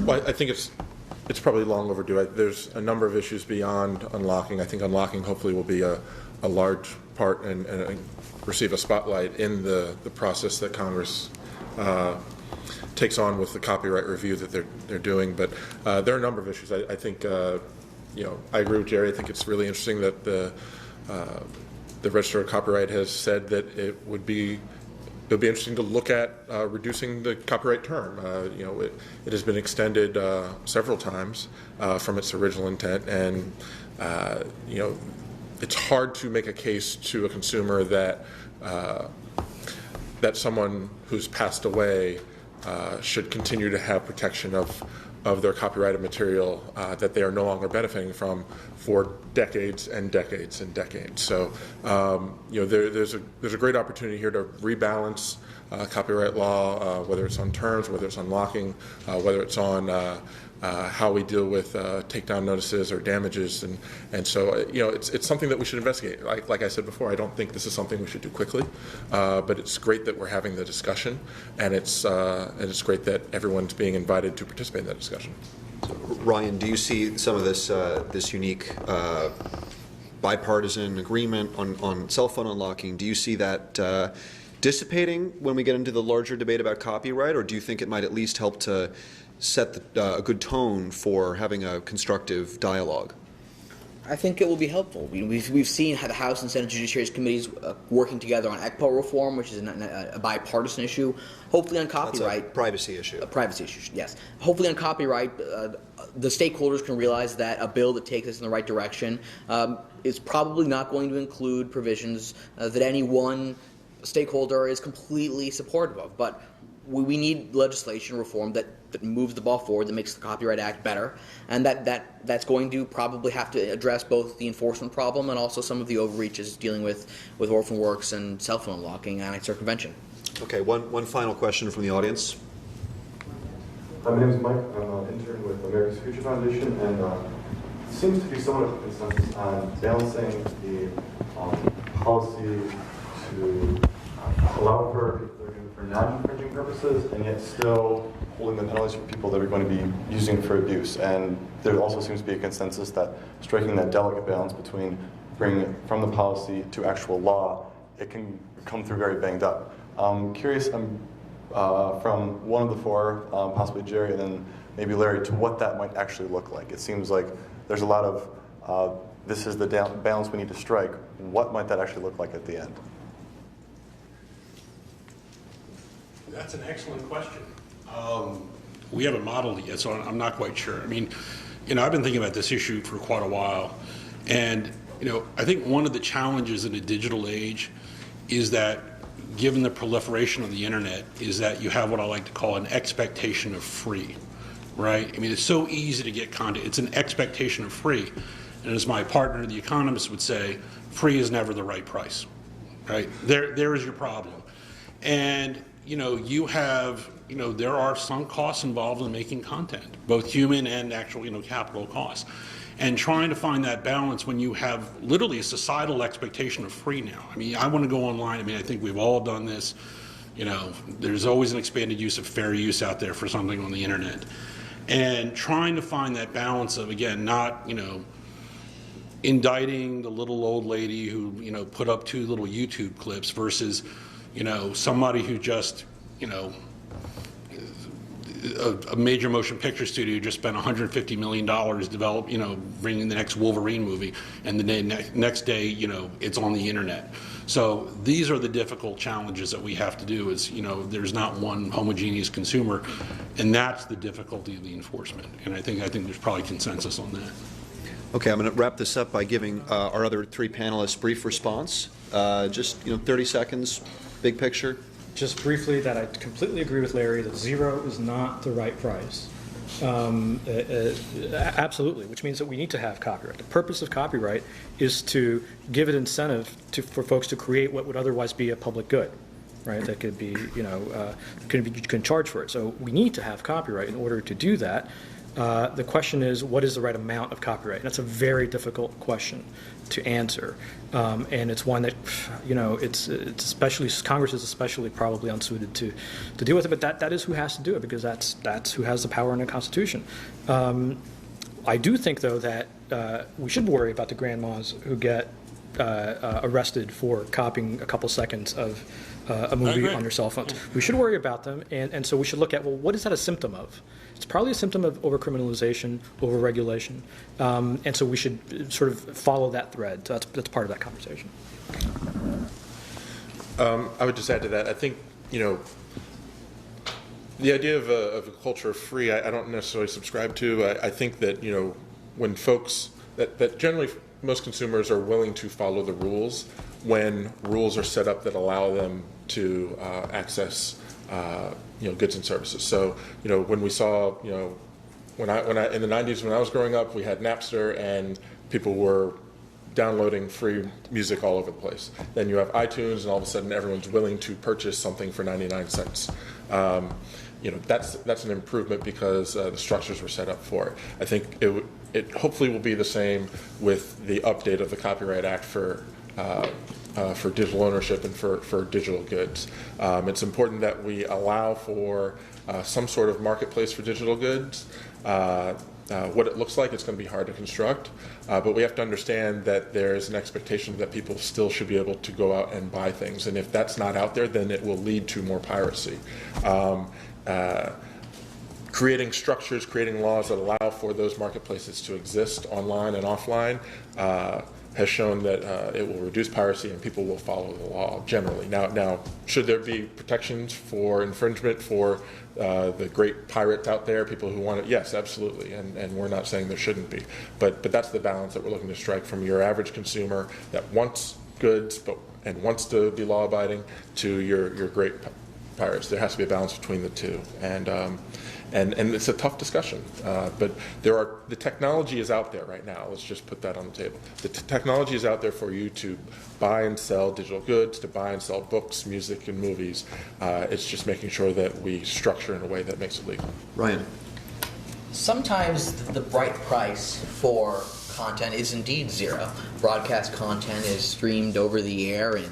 [SPEAKER 7] Well, I think it's probably long overdue. There's a number of issues beyond unlocking. I think unlocking hopefully will be a large part and receive a spotlight in the process that Congress takes on with the copyright review that they're doing. But there are a number of issues. I think I agree with Jerry. I think it's really interesting that the Registrar of Copyright has said that it'll be interesting to look at reducing the copyright term. It has been extended several times from its original intent, and it's hard to make a case to a consumer that someone who's passed away should continue to have protection of their copyrighted material that they are no longer benefiting from for decades and decades and decades. So there's a great opportunity here to rebalance copyright law, whether it's on terms, whether it's on locking, whether it's on how we deal with takedown notices or damages, and so it's something that we should investigate. Like I said before, I don't think this is something we should do quickly, but it's great that we're having the discussion, and it's great that everyone's being invited to participate in that discussion.
[SPEAKER 2] So, Ryan, do you see some of this unique bipartisan agreement on cell phone unlocking? Do you see that dissipating when we get into the larger debate about copyright, or do you think it might at least help to set a good tone for having a constructive dialogue?
[SPEAKER 5] I think it will be helpful. We've seen how the House and Senate Judiciary Committees working together on ECPO reform, which is a bipartisan issue. Hopefully on copyright.
[SPEAKER 2] That's a privacy issue.
[SPEAKER 5] A privacy issue, yes. Hopefully on copyright, the stakeholders can realize that a bill that takes us in the right direction is probably not going to include provisions that any one stakeholder is completely supportive of. But we need legislation reform that moves the ball forward, that makes the Copyright Act better, and that's going to probably have to address both the enforcement problem and also some of the overreaches dealing with orphan works and cell phone unlocking and circumvention.
[SPEAKER 2] Okay, one final question from the audience.
[SPEAKER 9] My name is Mike. I'm an intern with America's Future Foundation, and it seems to be somewhat of a consensus on balancing the policy to allow for non-infringing purposes, and yet still holding the penalties for people that are going to be using for abuse. And there also seems to be a consensus that striking that delicate balance between bringing it from the policy to actual law, it can come through very banged up. I'm curious from one of the four, possibly Jerry and then maybe Larry, to what that might actually look like. It seems like there's a lot of this is the balance we need to strike. What might that actually look like at the end?
[SPEAKER 4] That's an excellent question. We haven't modeled it yet, so I'm not quite sure. I mean, I've been thinking about this issue for quite a while, and I think one of the challenges in a digital age is that given the proliferation of the internet, is that you have what I like to call an expectation of free, right? I mean, it's so easy to get content. It's an expectation of free. And as my partner, the economist, would say, free is never the right price, right? There is your problem. And, you have, there are some costs involved in making content, both human and actual, capital costs. And trying to find that balance when you have literally a societal expectation of free now. I mean, I want to go online. I mean, I think we've all done this. There's always an expanded use of fair use out there for something on the internet. And trying to find that balance of, again, not, indicting the little old lady who, put up 2 little YouTube clips versus, somebody who just, a major motion picture studio just spent $150 million bringing the next Wolverine movie, and the next day, it's on the internet. So these are the difficult challenges that we have to do is, there's not one homogeneous consumer, and that's the difficulty of the enforcement. And I think there's probably consensus on that.
[SPEAKER 2] Okay, I'm going to wrap this up by giving our other 3 panelists brief response. Just 30 seconds, big picture.
[SPEAKER 6] Just briefly, that I completely agree with Larry that 0 is not the right price. Absolutely, which means that we need to have copyright. The purpose of copyright is to give an incentive for folks to create what would otherwise be a public good, right? That could be, you can charge for it. So we need to have copyright in order to do that. The question is, what is the right amount of copyright? And that's a very difficult question to answer, and it's one that, it's especially Congress is especially probably unsuited to deal with it. But that is who has to do it, because that's who has the power in the Constitution. I do think, though, that we should worry about the grandmas who get arrested for copying a couple seconds of a movie on their cell phones. We should worry about them, and so we should look at, well, what is that a symptom of? It's probably a symptom of overcriminalization, overregulation, and so we should sort of follow that thread. So that's part of that conversation.
[SPEAKER 7] I would just add to that. I think the idea of a culture of free, I don't necessarily subscribe to. I think that when folks that generally most consumers are willing to follow the rules when rules are set up that allow them to access goods and services. So when we saw when I in the 90s when I was growing up, we had Napster and people were downloading free music all over the place. Then you have iTunes, and all of a sudden everyone's willing to purchase something for 99 cents. That's an improvement because the structures were set up for it. I think it hopefully will be the same with the update of the Copyright Act for digital ownership and for digital goods. It's important that we allow for some sort of marketplace for digital goods. What it looks like, it's going to be hard to construct, but we have to understand that there's an expectation that people still should be able to go out and buy things, and if that's not out there, then it will lead to more piracy. Creating structures, creating laws that allow for those marketplaces to exist online and offline has shown that it will reduce piracy and people will follow the law generally. Now, should there be protections for infringement for the great pirates out there, people who want it? Yes, absolutely, and we're not saying there shouldn't be. But that's the balance that we're looking to strike from your average consumer that wants goods and wants to be law-abiding to your great pirates. There has to be a balance between the two. And it's a tough discussion, but the technology is out there right now. Let's just put that on the table. The technology is out there for you to buy and sell digital goods, to buy and sell books, music, and movies. It's just making sure that we structure in a way that makes it legal.
[SPEAKER 2] Ryan.
[SPEAKER 5] Sometimes the right price for content is indeed 0. Broadcast content is streamed over the air in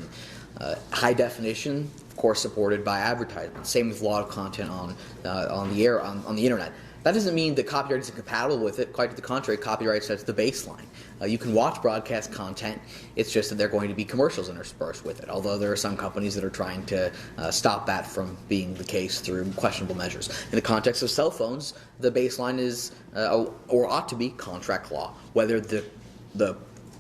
[SPEAKER 5] high definition, of course supported by advertisement. Same with a lot of content on the air, on the internet. That doesn't mean that copyright is incompatible with it. Quite to the contrary, copyright sets the baseline. You can watch broadcast content. It's just that there are going to be commercials interspersed with it, although there are some companies that are trying to stop that from being the case through questionable measures. In the context of cell phones, the baseline is, or ought to be, contract law. Whether the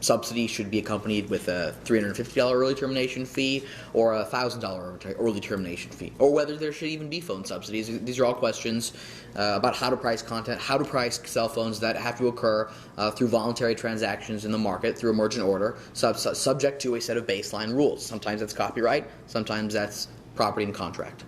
[SPEAKER 5] subsidy should be accompanied with a $350 early termination fee or a $1,000 early termination fee, or whether there should even be phone subsidies. These are all questions about how to price content, how to price cell phones that have to occur through voluntary transactions in the market through emergent order, subject to a set of baseline rules. Sometimes that's copyright, sometimes that's property and contract.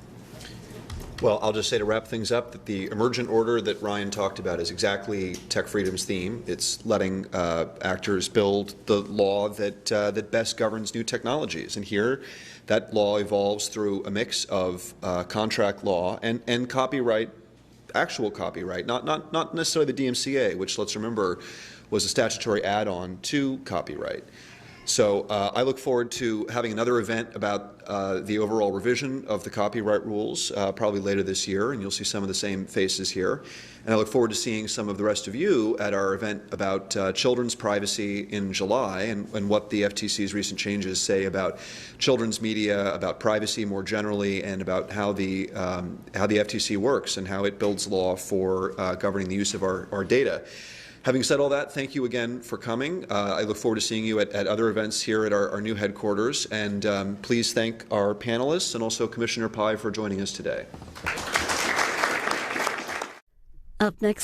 [SPEAKER 2] Well, I'll just say to wrap things up that the emergent order that Ryan talked about is exactly Tech Freedom's theme. It's letting actors build the law that best governs new technologies. And here, that law evolves through a mix of contract law and copyright, actual copyright, not necessarily the DMCA, which, let's remember, was a statutory add-on to copyright. So I look forward to having another event about the overall revision of the copyright rules probably later this year, and you'll see some of the same faces here. And I look forward to seeing some of the rest of you at our event about children's privacy in July and what the FTC's recent changes say about children's media, about privacy more generally, and about how the FTC works and how it builds law for governing the use of our data. Having said all that, thank you again for coming. I look forward to seeing you at other events here at our new headquarters. And please thank our panelists and also Commissioner Pai for joining us today.
[SPEAKER 1] Up next.